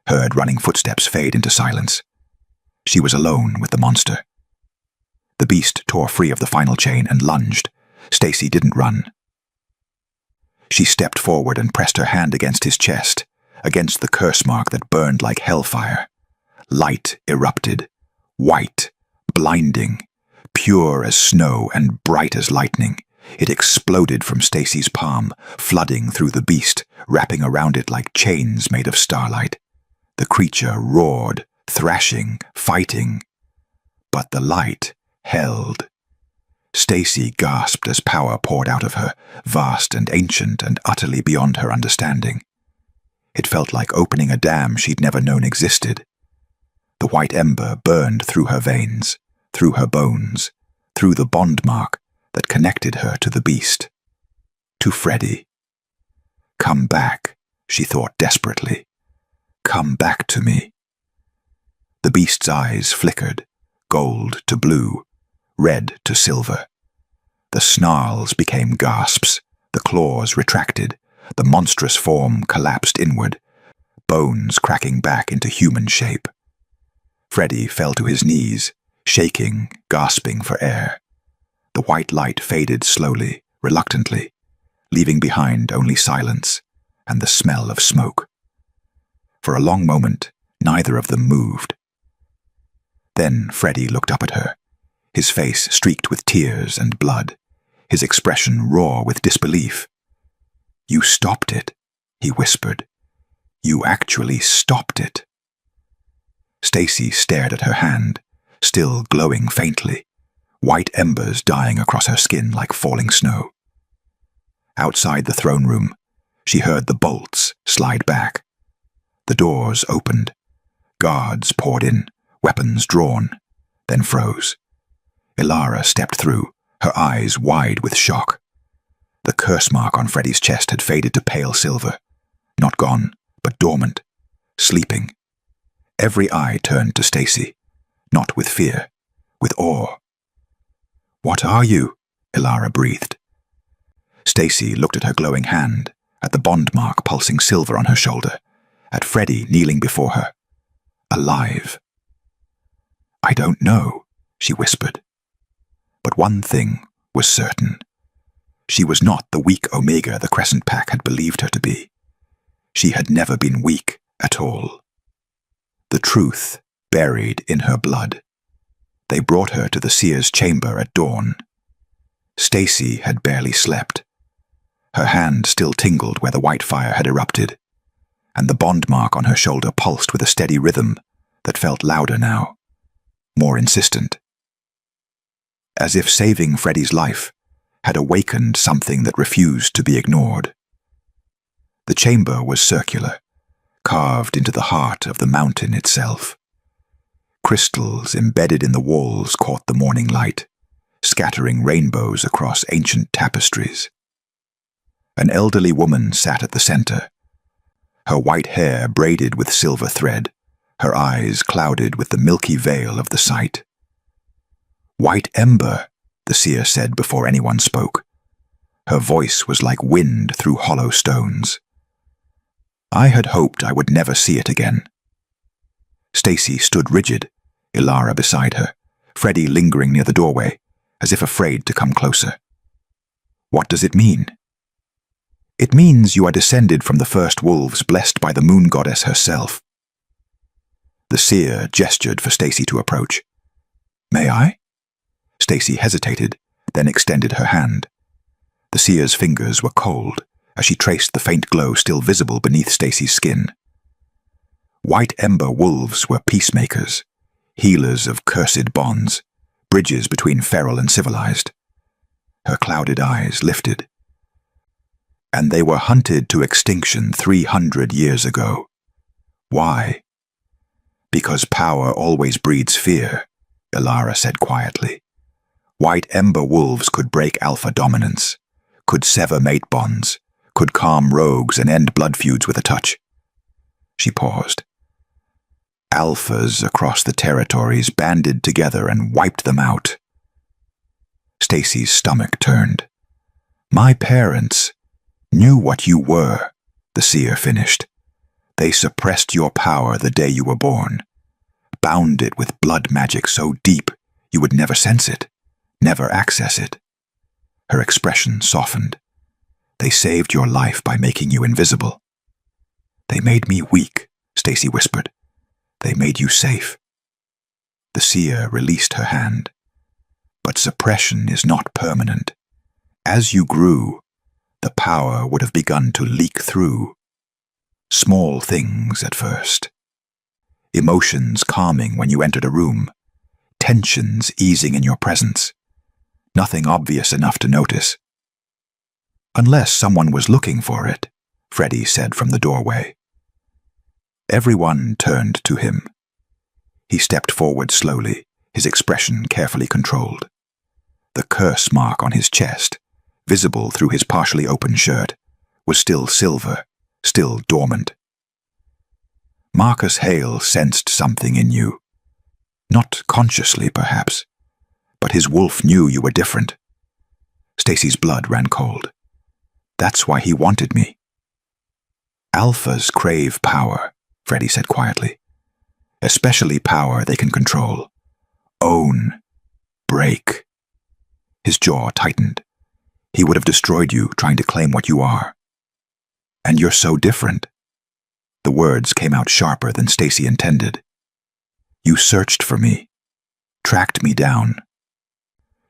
heard running footsteps fade into silence. She was alone with the monster. The beast tore free of the final chain and lunged. Stacy didn't run. She stepped forward and pressed her hand against his chest, against the curse mark that burned like hellfire. Light erupted, white, blinding, pure as snow and bright as lightning. It exploded from Stacy's palm, flooding through the beast, wrapping around it like chains made of starlight. The creature roared, thrashing, fighting. But the light held. Stacy gasped as power poured out of her, vast and ancient and utterly beyond her understanding. It felt like opening a dam she'd never known existed. The white ember burned through her veins, through her bones, through the bond mark that connected her to the beast. To Freddy. "Come back," she thought desperately. "Come back to me." The beast's eyes flickered, gold to blue, red to silver. The snarls became gasps, the claws retracted, the monstrous form collapsed inward, bones cracking back into human shape. Freddy fell to his knees, shaking, gasping for air. The white light faded slowly, reluctantly, leaving behind only silence and the smell of smoke. For a long moment, neither of them moved. Then Freddy looked up at her, his face streaked with tears and blood, his expression raw with disbelief. "You stopped it," he whispered. "You actually stopped it." Stacy stared at her hand, still glowing faintly, white embers dying across her skin like falling snow. Outside the throne room, she heard the bolts slide back. The doors opened. Guards poured in, weapons drawn, then froze. Ilara stepped through, her eyes wide with shock. The curse mark on Freddy's chest had faded to pale silver, not gone, but dormant, sleeping. Every eye turned to Stacy, not with fear, with awe. "What are you?" Ilara breathed. Stacy looked at her glowing hand, at the bond mark pulsing silver on her shoulder, at Freddy kneeling before her, alive. "I don't know," she whispered. But one thing was certain. She was not the weak Omega the Crescent Pack had believed her to be. She had never been weak at all. The truth buried in her blood. They brought her to the seer's chamber at dawn. Stacy had barely slept. Her hand still tingled where the white fire had erupted, and the bond mark on her shoulder pulsed with a steady rhythm that felt louder now, more insistent. As if saving Freddy's life had awakened something that refused to be ignored. The chamber was circular, carved into the heart of the mountain itself. Crystals embedded in the walls caught the morning light, scattering rainbows across ancient tapestries. An elderly woman sat at the center, her white hair braided with silver thread, her eyes clouded with the milky veil of the sight. "White ember," the seer said before anyone spoke. Her voice was like wind through hollow stones. I had hoped I would never see it again. Stacy stood rigid, Ilara beside her, Freddy lingering near the doorway, as if afraid to come closer. "What does it mean?" "It means you are descended from the first wolves blessed by the moon goddess herself." The seer gestured for Stacy to approach. "May I?" Stacy hesitated, then extended her hand. The seer's fingers were cold as she traced the faint glow still visible beneath Stacy's skin. White ember wolves were peacemakers, healers of cursed bonds, bridges between feral and civilized. Her clouded eyes lifted. And they were hunted to extinction 300 years ago. Why? Because power always breeds fear, Ilara said quietly. White ember wolves could break alpha dominance, could sever mate bonds, could calm rogues and end blood feuds with a touch. She paused. Alphas across the territories banded together and wiped them out. Stacy's stomach turned. My parents knew what you were, the seer finished. They suppressed your power the day you were born, bound it with blood magic so deep you would never sense it, never access it. Her expression softened. They saved your life by making you invisible. They made me weak, Stacy whispered. They made you safe. The seer released her hand. But suppression is not permanent. As you grew, the power would have begun to leak through. Small things at first. Emotions calming when you entered a room. Tensions easing in your presence. Nothing obvious enough to notice. Unless someone was looking for it, Freddie said from the doorway. Everyone turned to him. He stepped forward slowly, his expression carefully controlled. The curse mark on his chest, visible through his partially open shirt, was still silver, still dormant. Marcus Hale sensed something in you. Not consciously, perhaps, but his wolf knew you were different. Stacy's blood ran cold. That's why he wanted me. Alphas crave power, Freddie said quietly. Especially power they can control. Own. Break. His jaw tightened. He would have destroyed you trying to claim what you are. And you're so different. The words came out sharper than Stacy intended. You searched for me. Tracked me down.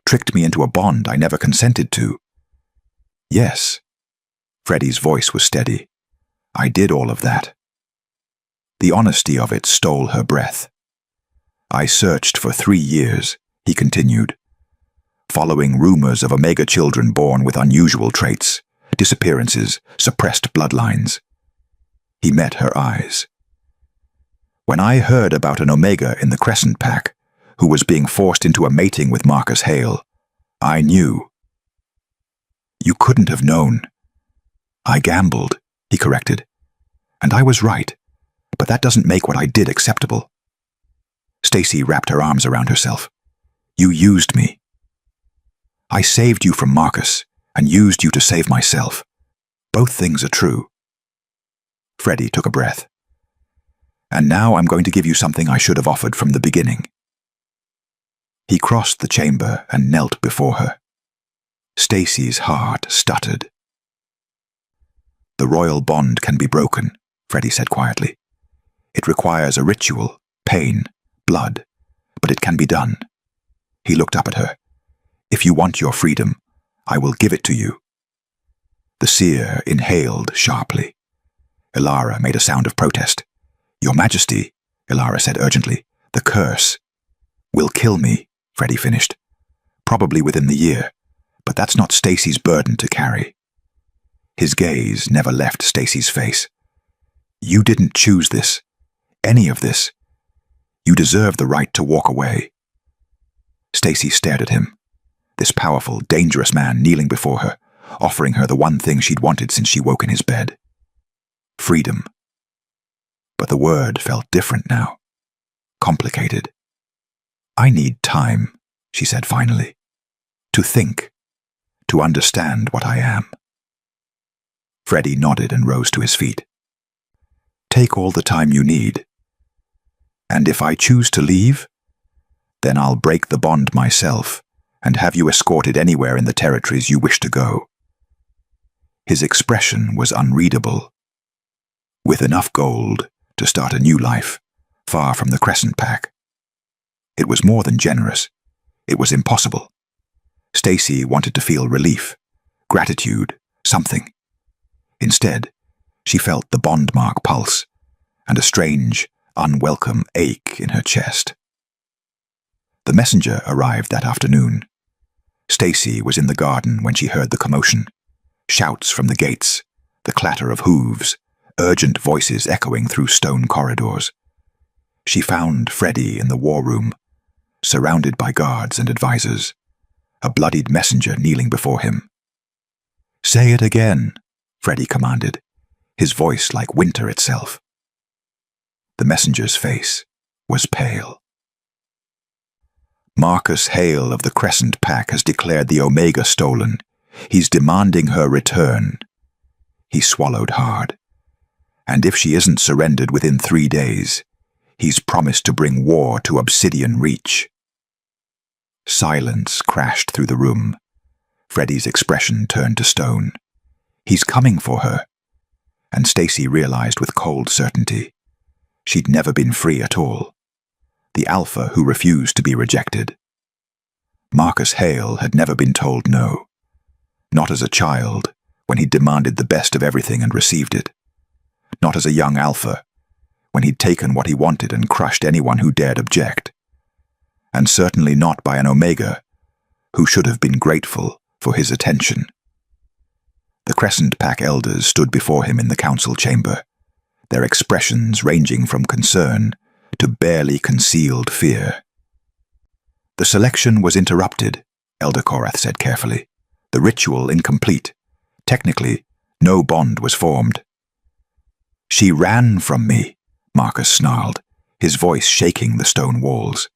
Tricked me into a bond I never consented to. Yes. Freddie's voice was steady. I did all of that. The honesty of it stole her breath. I searched for 3 years, he continued, following rumors of Omega children born with unusual traits, disappearances, suppressed bloodlines. He met her eyes. When I heard about an Omega in the Crescent Pack, who was being forced into a mating with Marcus Hale, I knew. You couldn't have known. I gambled, he corrected. And I was right, but that doesn't make what I did acceptable. Stacy wrapped her arms around herself. You used me. I saved you from Marcus and used you to save myself. Both things are true. Freddie took a breath. And now I'm going to give you something I should have offered from the beginning. He crossed the chamber and knelt before her. Stacy's heart stuttered. The royal bond can be broken, Freddie said quietly. It requires a ritual, pain, blood, but it can be done. He looked up at her. If you want your freedom, I will give it to you. The seer inhaled sharply. Ilara made a sound of protest. Your Majesty, Ilara said urgently, the curse will kill me, Freddie finished. Probably within the year, but that's not Stacy's burden to carry. His gaze never left Stacy's face. You didn't choose this, any of this. You deserve the right to walk away. Stacy stared at him, this powerful, dangerous man kneeling before her, offering her the one thing she'd wanted since she woke in his bed. Freedom. But the word felt different now. Complicated. I need time, she said finally. To think. To understand what I am. Freddie nodded and rose to his feet. Take all the time you need. And if I choose to leave, then I'll break the bond myself and have you escorted anywhere in the territories you wish to go. His expression was unreadable. With enough gold to start a new life, far from the Crescent Pack. It was more than generous. It was impossible. Stacy wanted to feel relief, gratitude, something. Instead, she felt the bond mark pulse and a strange, unwelcome ache in her chest. The messenger arrived that afternoon. Stacy was in the garden when she heard the commotion. Shouts from the gates, the clatter of hooves, urgent voices echoing through stone corridors. She found Freddie in the war room, surrounded by guards and advisors, a bloodied messenger kneeling before him. "Say it again," Freddie commanded, his voice like winter itself. The messenger's face was pale. "Marcus Hale of the Crescent Pack has declared the Omega stolen. He's demanding her return." He swallowed hard. "And if she isn't surrendered within 3 days, he's promised to bring war to Obsidian Reach." Silence crashed through the room. Freddie's expression turned to stone. He's coming for her. And Stacy realized with cold certainty. She'd never been free at all. The alpha who refused to be rejected. Marcus Hale had never been told no. Not as a child, when he'd demanded the best of everything and received it. Not as a young alpha, when he'd taken what he wanted and crushed anyone who dared object. And certainly not by an Omega, who should have been grateful for his attention. The Crescent Pack elders stood before him in the council chamber, their expressions ranging from concern to barely concealed fear. "The selection was interrupted," Elder Korath said carefully. "The ritual incomplete. Technically, no bond was formed." "She ran from me," Marcus snarled, his voice shaking the stone walls.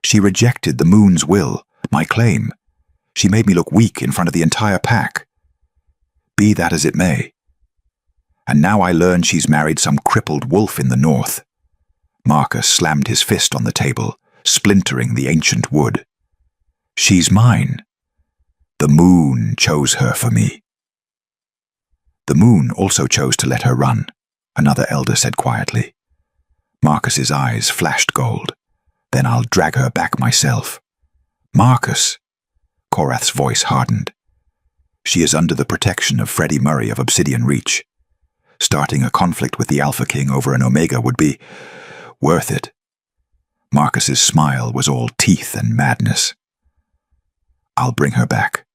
"She rejected the moon's will, my claim. She made me look weak in front of the entire pack. Be that as it may. And now I learn she's married some crippled wolf in the north." Marcus slammed his fist on the table, splintering the ancient wood. "She's mine. The moon chose her for me." "The moon also chose to let her run," another elder said quietly. Marcus's eyes flashed gold. "Then I'll drag her back myself." "Marcus!" Korath's voice hardened. "She is under the protection of Freddie Murray of Obsidian Reach. Starting a conflict with the Alpha King over an Omega would be worth it." Marcus's smile was all teeth and madness. "I'll bring her back.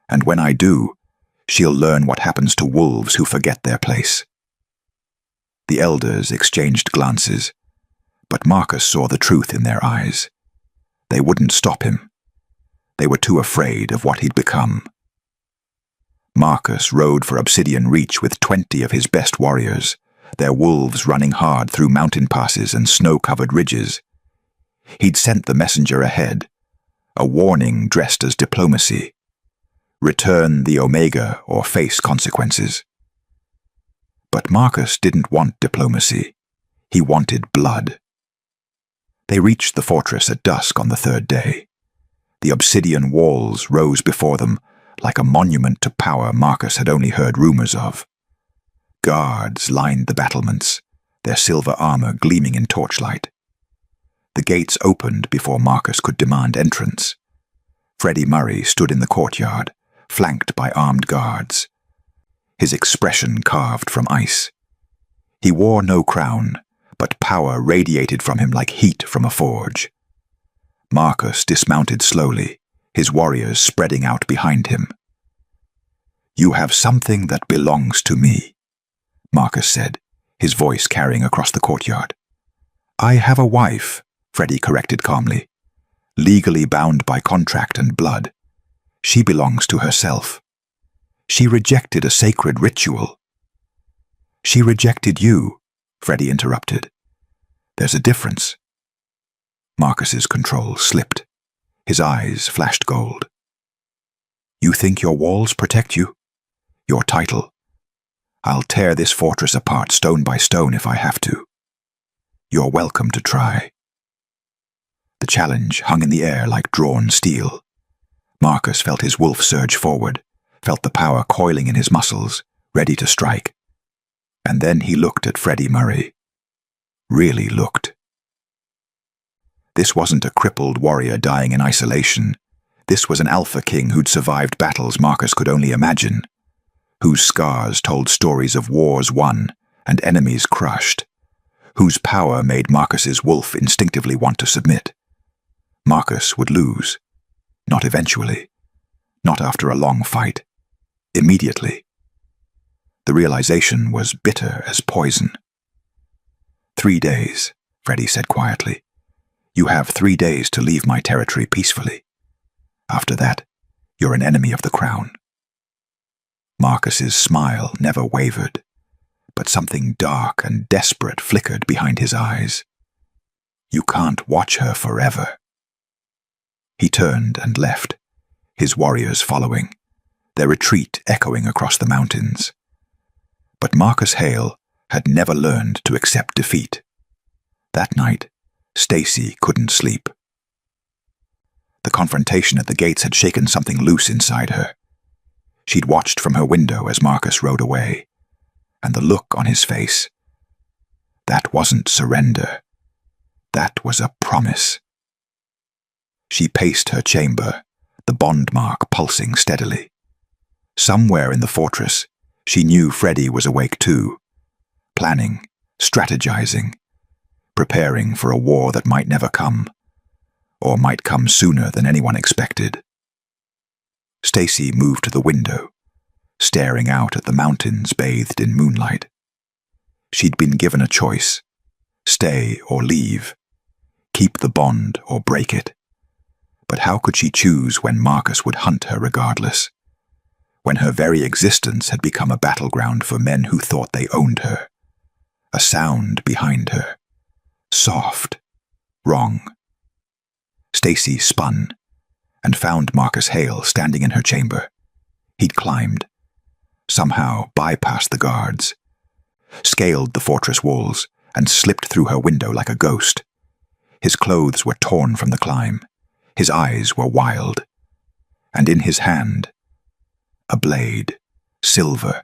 And when I do, she'll learn what happens to wolves who forget their place." The elders exchanged glances, but Marcus saw the truth in their eyes. They wouldn't stop him. They were too afraid of what he'd become. Marcus rode for Obsidian Reach with 20 of his best warriors, their wolves running hard through mountain passes and snow-covered ridges. He'd sent the messenger ahead, a warning dressed as diplomacy. Return the Omega or face consequences. But Marcus didn't want diplomacy. He wanted blood. They reached the fortress at dusk on the 3rd day. The obsidian walls rose before them like a monument to power Marcus had only heard rumors of. Guards lined the battlements, their silver armor gleaming in torchlight. The gates opened before Marcus could demand entrance. Freddie Murray stood in the courtyard, flanked by armed guards, his expression carved from ice. He wore no crown, but power radiated from him like heat from a forge. Marcus dismounted slowly, his warriors spreading out behind him. "You have something that belongs to me," Marcus said, his voice carrying across the courtyard. "I have a wife," Freddie corrected calmly, "legally bound by contract and blood. She belongs to herself. She rejected a sacred ritual." "She rejected you," Freddie interrupted. "There's a difference." Marcus's control slipped. His eyes flashed gold. "You think your walls protect you? Your title? I'll tear this fortress apart stone by stone if I have to. You're welcome to try." The challenge hung in the air like drawn steel. Marcus felt his wolf surge forward, felt the power coiling in his muscles, ready to strike. And then he looked at Freddie Murray. Really looked. This wasn't a crippled warrior dying in isolation. This was an Alpha King who'd survived battles Marcus could only imagine, whose scars told stories of wars won and enemies crushed, whose power made Marcus's wolf instinctively want to submit. Marcus would lose. Not eventually. Not after a long fight. Immediately. The realization was bitter as poison. 3 days, Freddy said quietly. You have 3 days to leave my territory peacefully. After that, you're an enemy of the crown. Marcus's smile never wavered, but something dark and desperate flickered behind his eyes. You can't watch her forever. He turned and left, his warriors following, their retreat echoing across the mountains. But Marcus Hale had never learned to accept defeat. That night, Stacy couldn't sleep. The confrontation at the gates had shaken something loose inside her. She'd watched from her window as Marcus rode away, and the look on his face. That wasn't surrender. That was a promise. She paced her chamber, the bond mark pulsing steadily. Somewhere in the fortress, she knew Freddy was awake too, planning, strategizing, preparing for a war that might never come, or might come sooner than anyone expected. Stacy moved to the window, staring out at the mountains bathed in moonlight. She'd been given a choice: stay or leave, keep the bond or break it. But how could she choose when Marcus would hunt her regardless? When her very existence had become a battleground for men who thought they owned her. A sound behind her. Soft. Wrong. Stacy spun and found Marcus Hale standing in her chamber. He'd climbed, somehow bypassed the guards, scaled the fortress walls, and slipped through her window like a ghost. His clothes were torn from the climb. His eyes were wild. And in his hand, a blade, silver,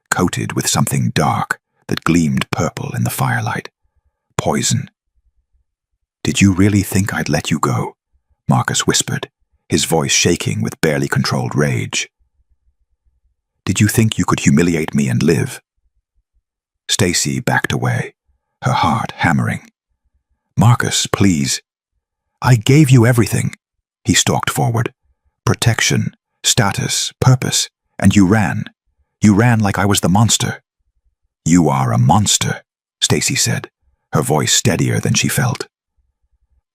coated with something dark that gleamed purple in the firelight. Poison. "Did you really think I'd let you go?" Marcus whispered, his voice shaking with barely controlled rage. "Did you think you could humiliate me and live?" Stacy backed away, her heart hammering. "Marcus, please. I gave you everything." He stalked forward. "Protection, status, purpose, and you ran. You ran like I was the monster." "You are a monster," Stacy said, her voice steadier than she felt.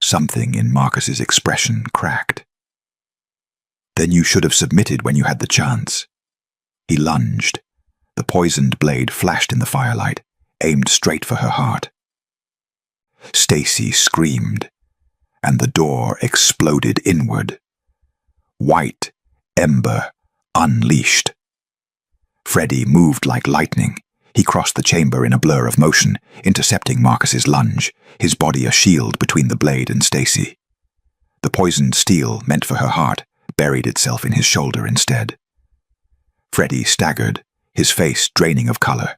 Something in Marcus's expression cracked. "Then you should have submitted when you had the chance." He lunged. The poisoned blade flashed in the firelight, aimed straight for her heart. Stacy screamed, and the door exploded inward. White ember unleashed. Freddy moved like lightning. He crossed the chamber in a blur of motion, intercepting Marcus's lunge, his body a shield between the blade and Stacy. The poisoned steel, meant for her heart, buried itself in his shoulder instead. Freddy staggered, his face draining of color.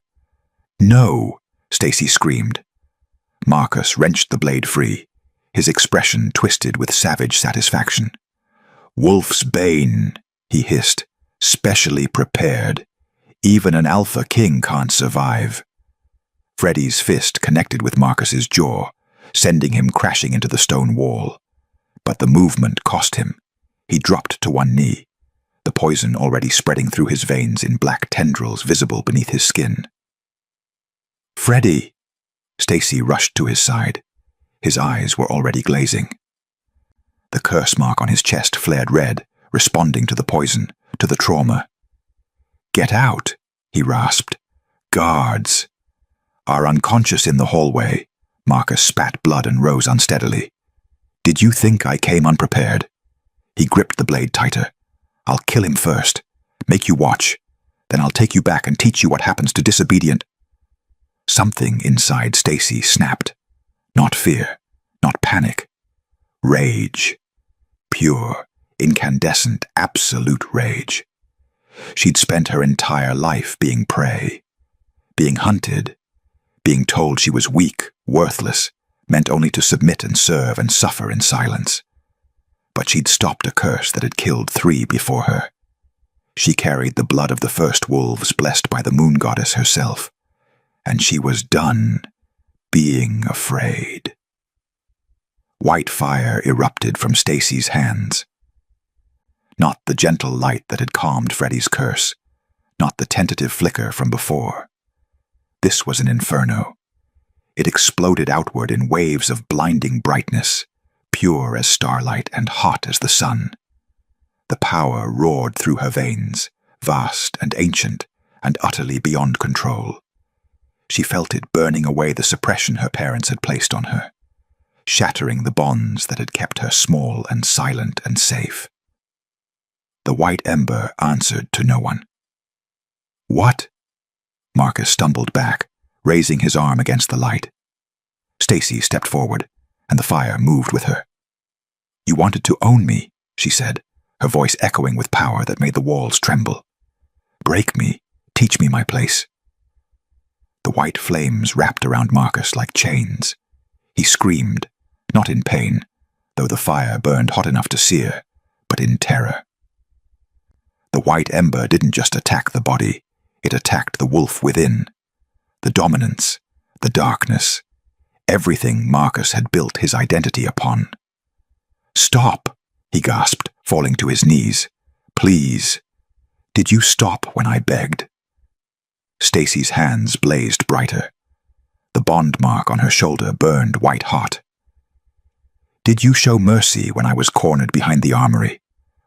"No!" Stacy screamed. Marcus wrenched the blade free, his expression twisted with savage satisfaction. "Wolf's bane," he hissed, "specially prepared. Even an alpha king can't survive." Freddy's fist connected with Marcus's jaw, sending him crashing into the stone wall. But the movement cost him. He dropped to one knee, the poison already spreading through his veins in black tendrils visible beneath his skin. "Freddy!" Stacy rushed to his side. His eyes were already glazing. The curse mark on his chest flared red, responding to the poison, to the trauma. "Get out," he rasped. "Guards." "Are unconscious in the hallway." Marcus spat blood and rose unsteadily. "Did you think I came unprepared?" He gripped the blade tighter. "I'll kill him first. Make you watch. Then I'll take you back and teach you what happens to disobedient." Something inside Stacy snapped. Not fear, not panic. Rage. Pure, incandescent, absolute rage. She'd spent her entire life being prey, being hunted, being told she was weak, worthless, meant only to submit and serve and suffer in silence. But she'd stopped a curse that had killed 3 before her. She carried the blood of the first wolves blessed by the moon goddess herself, and she was done being afraid. White fire erupted from Stacy's hands. Not the gentle light that had calmed Freddy's curse, not the tentative flicker from before. This was an inferno. It exploded outward in waves of blinding brightness, pure as starlight and hot as the sun. The power roared through her veins, vast and ancient and utterly beyond control. She felt it burning away the suppression her parents had placed on her, shattering the bonds that had kept her small and silent and safe. The white ember answered to no one. "What?" Marcus stumbled back, raising his arm against the light. Stacy stepped forward, and the fire moved with her. "You wanted to own me," she said, her voice echoing with power that made the walls tremble. "Break me, teach me my place." The white flames wrapped around Marcus like chains. He screamed, not in pain, though the fire burned hot enough to sear, but in terror. The white ember didn't just attack the body, it attacked the wolf within. The dominance, the darkness, everything Marcus had built his identity upon. "Stop," he gasped, falling to his knees. "Please. Did you stop when I begged?" Stacy's hands blazed brighter. The bond mark on her shoulder burned white hot. "Did you show mercy when I was cornered behind the armory,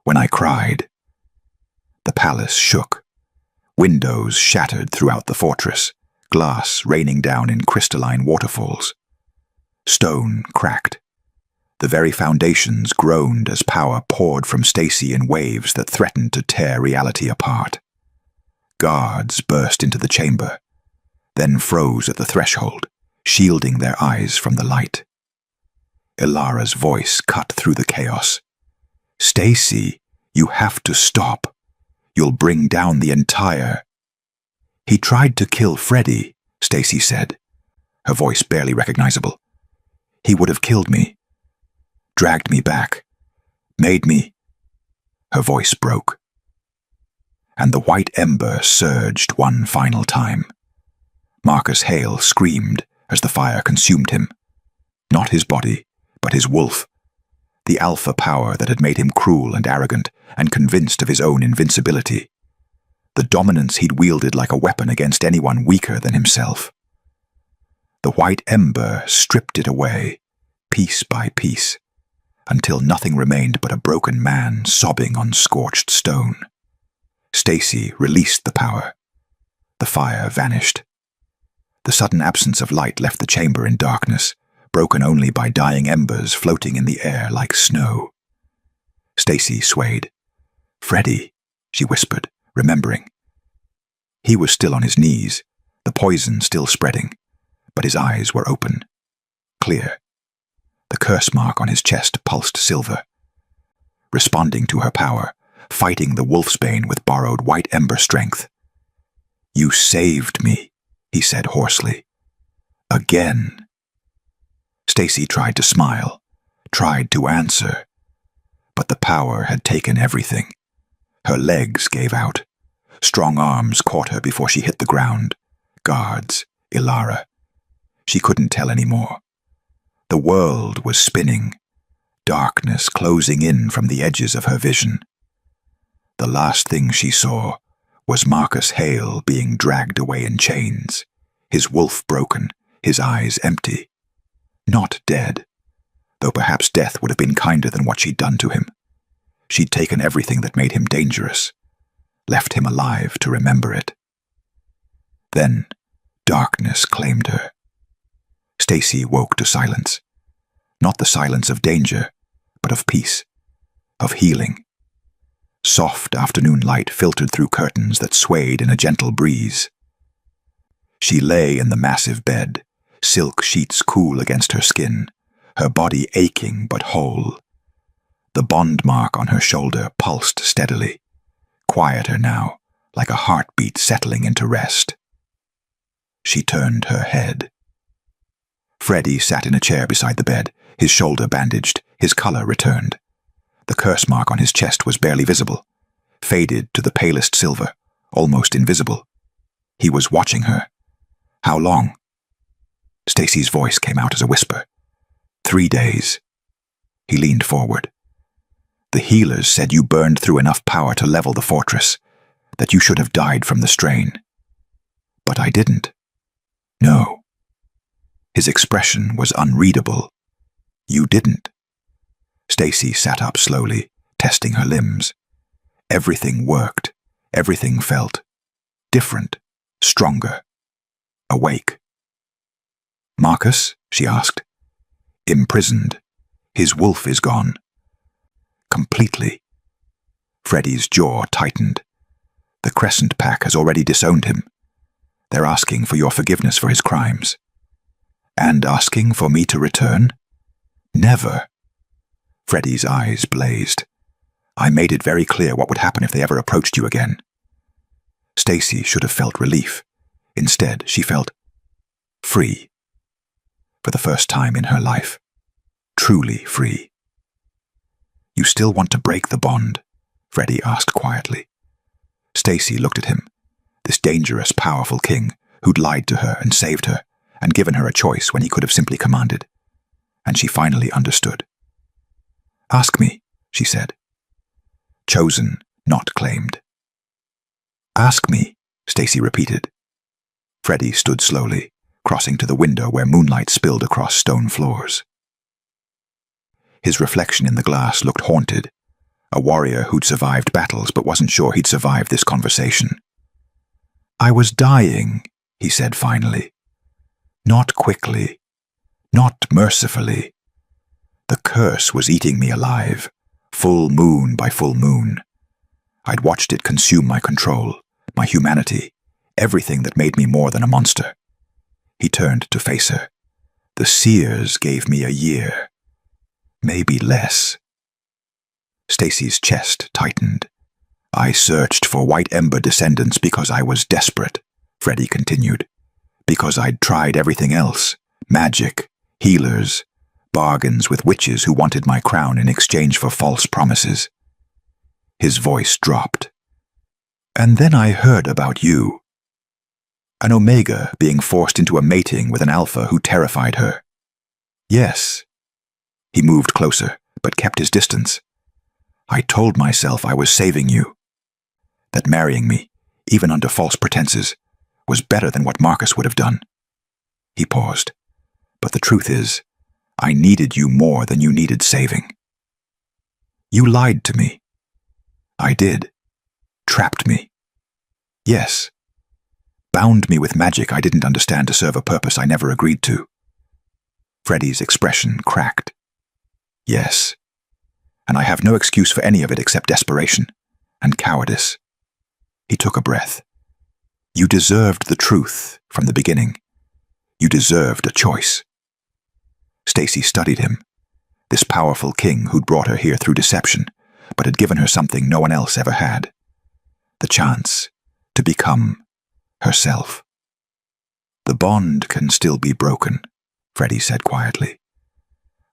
when I cried?" The palace shook. Windows shattered throughout the fortress, glass raining down in crystalline waterfalls. Stone cracked. The very foundations groaned as power poured from Stacy in waves that threatened to tear reality apart. Guards burst into the chamber, then froze at the threshold, shielding their eyes from the light. Ilara's voice cut through the chaos. "Stacy, you have to stop. You'll bring down the entire—" "He tried to kill Freddy," Stacy said, her voice barely recognizable. "He would have killed me. Dragged me back. Made me—" Her voice broke. And the white ember surged one final time. Marcus Hale screamed as the fire consumed him. Not his body, but his wolf. The alpha power that had made him cruel and arrogant and convinced of his own invincibility. The dominance he'd wielded like a weapon against anyone weaker than himself. The white ember stripped it away, piece by piece, until nothing remained but a broken man sobbing on scorched stone. Stacy released the power. The fire vanished. The sudden absence of light left the chamber in darkness, broken only by dying embers floating in the air like snow. Stacy swayed. "Freddy," she whispered, remembering. He was still on his knees, the poison still spreading, but his eyes were open, clear. The curse mark on his chest pulsed silver. Responding to her power, fighting the wolfsbane with borrowed white ember strength. "You saved me," he said hoarsely. "Again." Stacy tried to smile, tried to answer, but the power had taken everything. Her legs gave out. Strong arms caught her before she hit the ground. Guards, Ilara. She couldn't tell anymore. The world was spinning, darkness closing in from the edges of her vision. The last thing she saw was Marcus Hale being dragged away in chains, his wolf broken, his eyes empty. Not dead, though perhaps death would have been kinder than what she'd done to him. She'd taken everything that made him dangerous, left him alive to remember it. Then darkness claimed her. Stacy woke to silence. Not the silence of danger, but of peace, of healing. Soft afternoon light filtered through curtains that swayed in a gentle breeze. She lay in the massive bed, silk sheets cool against her skin, her body aching but whole. The bond mark on her shoulder pulsed steadily, quieter now, like a heartbeat settling into rest. She turned her head. Freddy sat in a chair beside the bed, his shoulder bandaged, his color returned. The curse mark on his chest was barely visible, faded to the palest silver, almost invisible. He was watching her. How long? Stacy's voice came out as a whisper. 3 days. He leaned forward. The healers said you burned through enough power to level the fortress, that you should have died from the strain. But I didn't. No. His expression was unreadable. You didn't. Stacy sat up slowly, testing her limbs. Everything worked. Everything felt different, stronger, awake. Marcus? She asked. Imprisoned. His wolf is gone. Completely. Freddy's jaw tightened. The Crescent Pack has already disowned him. They're asking for your forgiveness for his crimes. And asking for me to return? Never. Freddy's eyes blazed. I made it very clear what would happen if they ever approached you again. Stacy should have felt relief. Instead, she felt free. For the first time in her life. Truly free. You still want to break the bond? Freddy asked quietly. Stacy looked at him, this dangerous, powerful king who'd lied to her and saved her and given her a choice when he could have simply commanded. And she finally understood. Ask me, she said. Chosen, not claimed. Ask me, Stacy repeated. Freddy stood slowly, crossing to the window where moonlight spilled across stone floors. His reflection in the glass looked haunted, a warrior who'd survived battles but wasn't sure he'd survive this conversation. I was dying, he said finally. Not quickly, not mercifully. The curse was eating me alive, full moon by full moon. I'd watched it consume my control, my humanity, everything that made me more than a monster. He turned to face her. The seers gave me a year. Maybe less. Stacy's chest tightened. I searched for White Ember descendants because I was desperate, Freddy continued. Because I'd tried everything else. Magic, healers, bargains with witches who wanted my crown in exchange for false promises. His voice dropped. And then I heard about you. An Omega being forced into a mating with an Alpha who terrified her. Yes. He moved closer, but kept his distance. I told myself I was saving you. That marrying me, even under false pretenses, was better than what Marcus would have done. He paused. But the truth is, I needed you more than you needed saving. You lied to me. I did. Trapped me. Yes. Bound me with magic I didn't understand to serve a purpose I never agreed to. Freddy's expression cracked. Yes. And I have no excuse for any of it except desperation and cowardice. He took a breath. You deserved the truth from the beginning. You deserved a choice. Stacy studied him, this powerful king who'd brought her here through deception, but had given her something no one else ever had. The chance to become herself. The bond can still be broken, Freddy said quietly.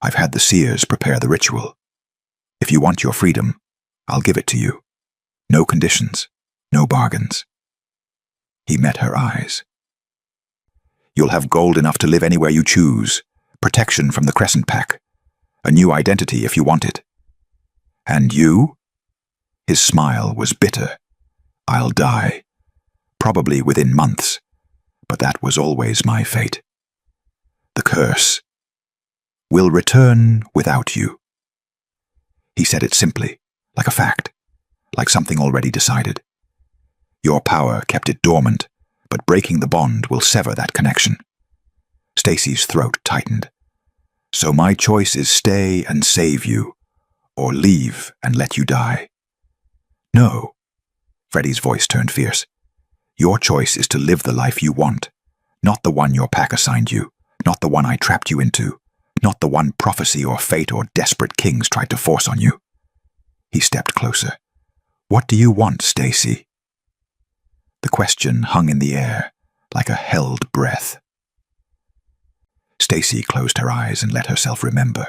I've had the seers prepare the ritual. If you want your freedom, I'll give it to you. No conditions, no bargains. He met her eyes. You'll have gold enough to live anywhere you choose, protection from the Crescent Pack, a new identity if you want it. And you? His smile was bitter. I'll die, probably within months, but that was always my fate. The curse will return without you. He said it simply, like a fact, like something already decided. Your power kept it dormant, but breaking the bond will sever that connection. Stacy's throat tightened. So my choice is stay and save you, or leave and let you die. No. Freddy's voice turned fierce. Your choice is to live the life you want, not the one your pack assigned you, not the one I trapped you into, not the one prophecy or fate or desperate kings tried to force on you. He stepped closer. What do you want, Stacy? The question hung in the air, like a held breath. Stacy closed her eyes and let herself remember.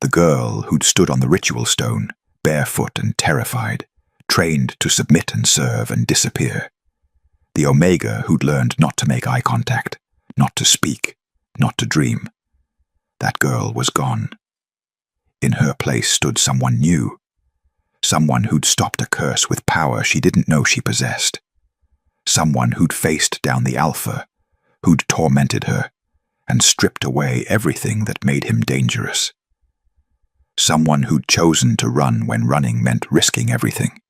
The girl who'd stood on the ritual stone, barefoot and terrified, trained to submit and serve and disappear. The Omega who'd learned not to make eye contact, not to speak, not to dream. That girl was gone. In her place stood someone new, Someone who'd stopped a curse with power she didn't know she possessed. Someone who'd faced down the Alpha, who'd tormented her, and stripped away everything that made him dangerous. Someone who'd chosen to run when running meant risking everything.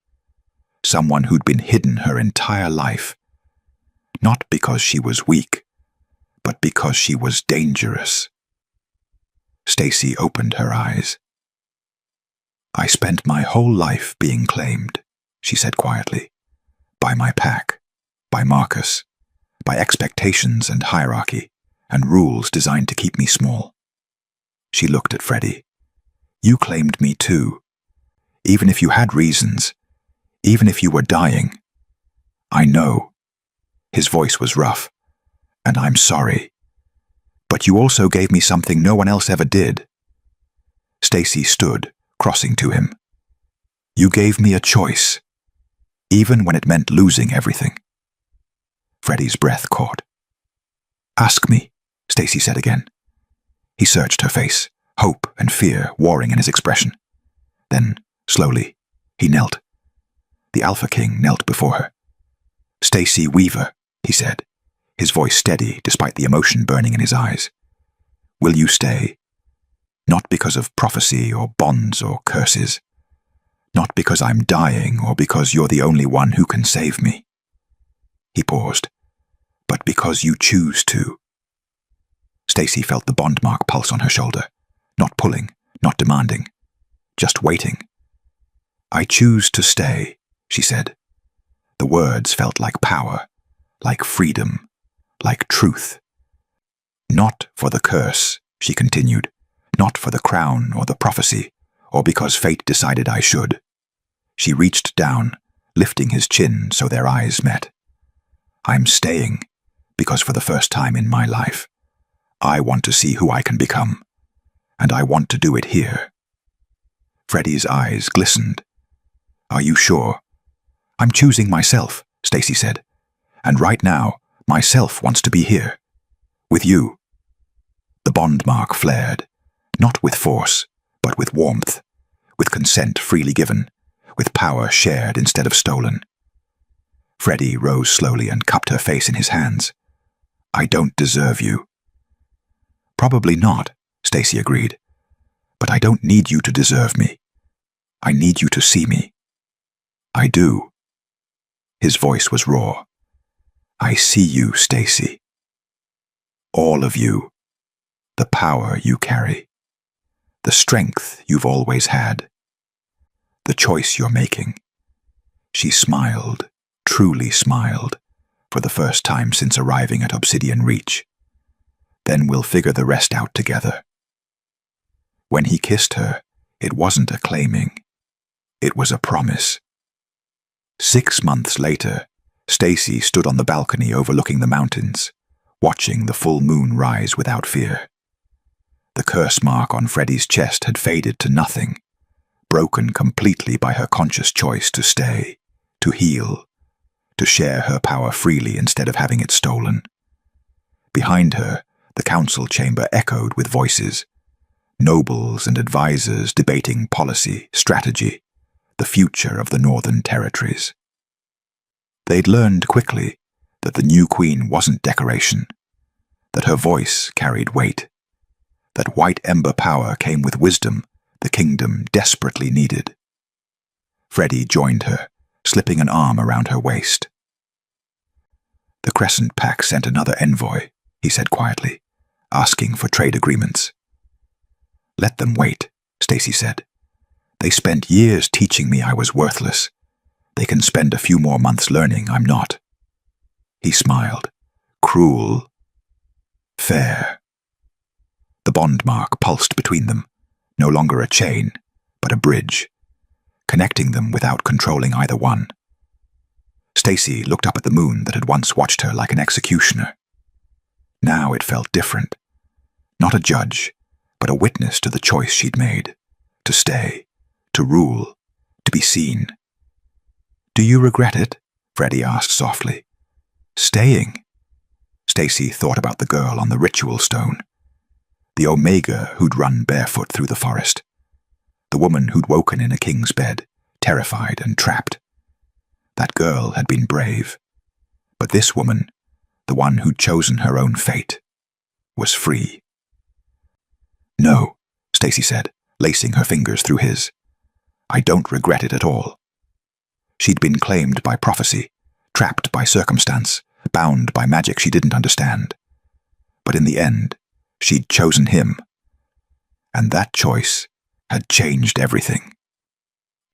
Someone who'd been hidden her entire life, not because she was weak, but because she was dangerous. Stacy opened her eyes. "I spent my whole life being claimed," she said quietly, "by my pack, by Marcus, by expectations and hierarchy, and rules designed to keep me small." She looked at Freddie. "You claimed me too, even if you had reasons, even if you were dying. I know." His voice was rough. "And I'm sorry. But you also gave me something no one else ever did." Stacy stood, crossing to him. "You gave me a choice, even when it meant losing everything." Freddie's breath caught. "Ask me," Stacy said again. He searched her face, hope and fear warring in his expression. Then, slowly, he knelt. The Alpha King knelt before her. "Stacy Weaver," he said, his voice steady despite the emotion burning in his eyes. "Will you stay? Not because of prophecy or bonds or curses. Not because I'm dying or because you're the only one who can save me." He paused. "But because you choose to." Stacy felt the bond mark pulse on her shoulder, not pulling, not demanding, just waiting. "I choose to stay," she said. The words felt like power, like freedom, like truth. "Not for the curse," she continued, "not for the crown or the prophecy, or because fate decided I should." She reached down, lifting his chin so their eyes met. "I'm staying because for the first time in my life, I want to see who I can become, and I want to do it here." Freddie's eyes glistened. "Are you sure?" "I'm choosing myself," Stacy said. "And right now, myself wants to be here. With you." The bond mark flared, not with force, but with warmth, with consent freely given, with power shared instead of stolen. Freddie rose slowly and cupped her face in his hands. "I don't deserve you." "Probably not," Stacy agreed. "But I don't need you to deserve me. I need you to see me." "I do." His voice was raw. "I see you, Stacy. All of you. The power you carry. The strength you've always had. The choice you're making." She smiled, truly smiled, for the first time since arriving at Obsidian Reach. "Then we'll figure the rest out together." When he kissed her, it wasn't a claiming. It was a promise. 6 months later, Stacy stood on the balcony overlooking the mountains, watching the full moon rise without fear. The curse mark on Freddie's chest had faded to nothing, broken completely by her conscious choice to stay, to heal, to share her power freely instead of having it stolen. Behind her, the council chamber echoed with voices, nobles and advisors debating policy, strategy, the future of the Northern Territories. They'd learned quickly that the new queen wasn't decoration, that her voice carried weight, that white ember power came with wisdom the kingdom desperately needed. Freddie joined her, slipping an arm around her waist. "The Crescent Pack sent another envoy," he said quietly, "asking for trade agreements." "Let them wait," Stacy said. "They spent years teaching me I was worthless. They can spend a few more months learning I'm not." He smiled. Cruel. Fair. The bond mark pulsed between them, no longer a chain, but a bridge, connecting them without controlling either one. Stacy looked up at the moon that had once watched her like an executioner. Now it felt different. Not a judge, but a witness to the choice she'd made. To stay, to rule, to be seen. "Do you regret it?" Freddie asked softly. "Staying?" Stacy thought about the girl on the ritual stone. The Omega who'd run barefoot through the forest. The woman who'd woken in a king's bed, terrified and trapped. That girl had been brave, but this woman, the one who'd chosen her own fate, was free. "No," Stacy said, lacing her fingers through his. "I don't regret it at all." She'd been claimed by prophecy, trapped by circumstance, bound by magic she didn't understand. But in the end, she'd chosen him. And that choice had changed everything.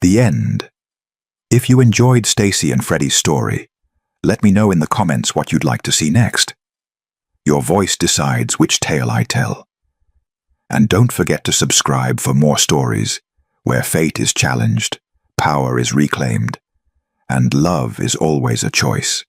The end. If you enjoyed Stacy and Freddy's story, let me know in the comments what you'd like to see next. Your voice decides which tale I tell. And don't forget to subscribe for more stories where fate is challenged, power is reclaimed, and love is always a choice.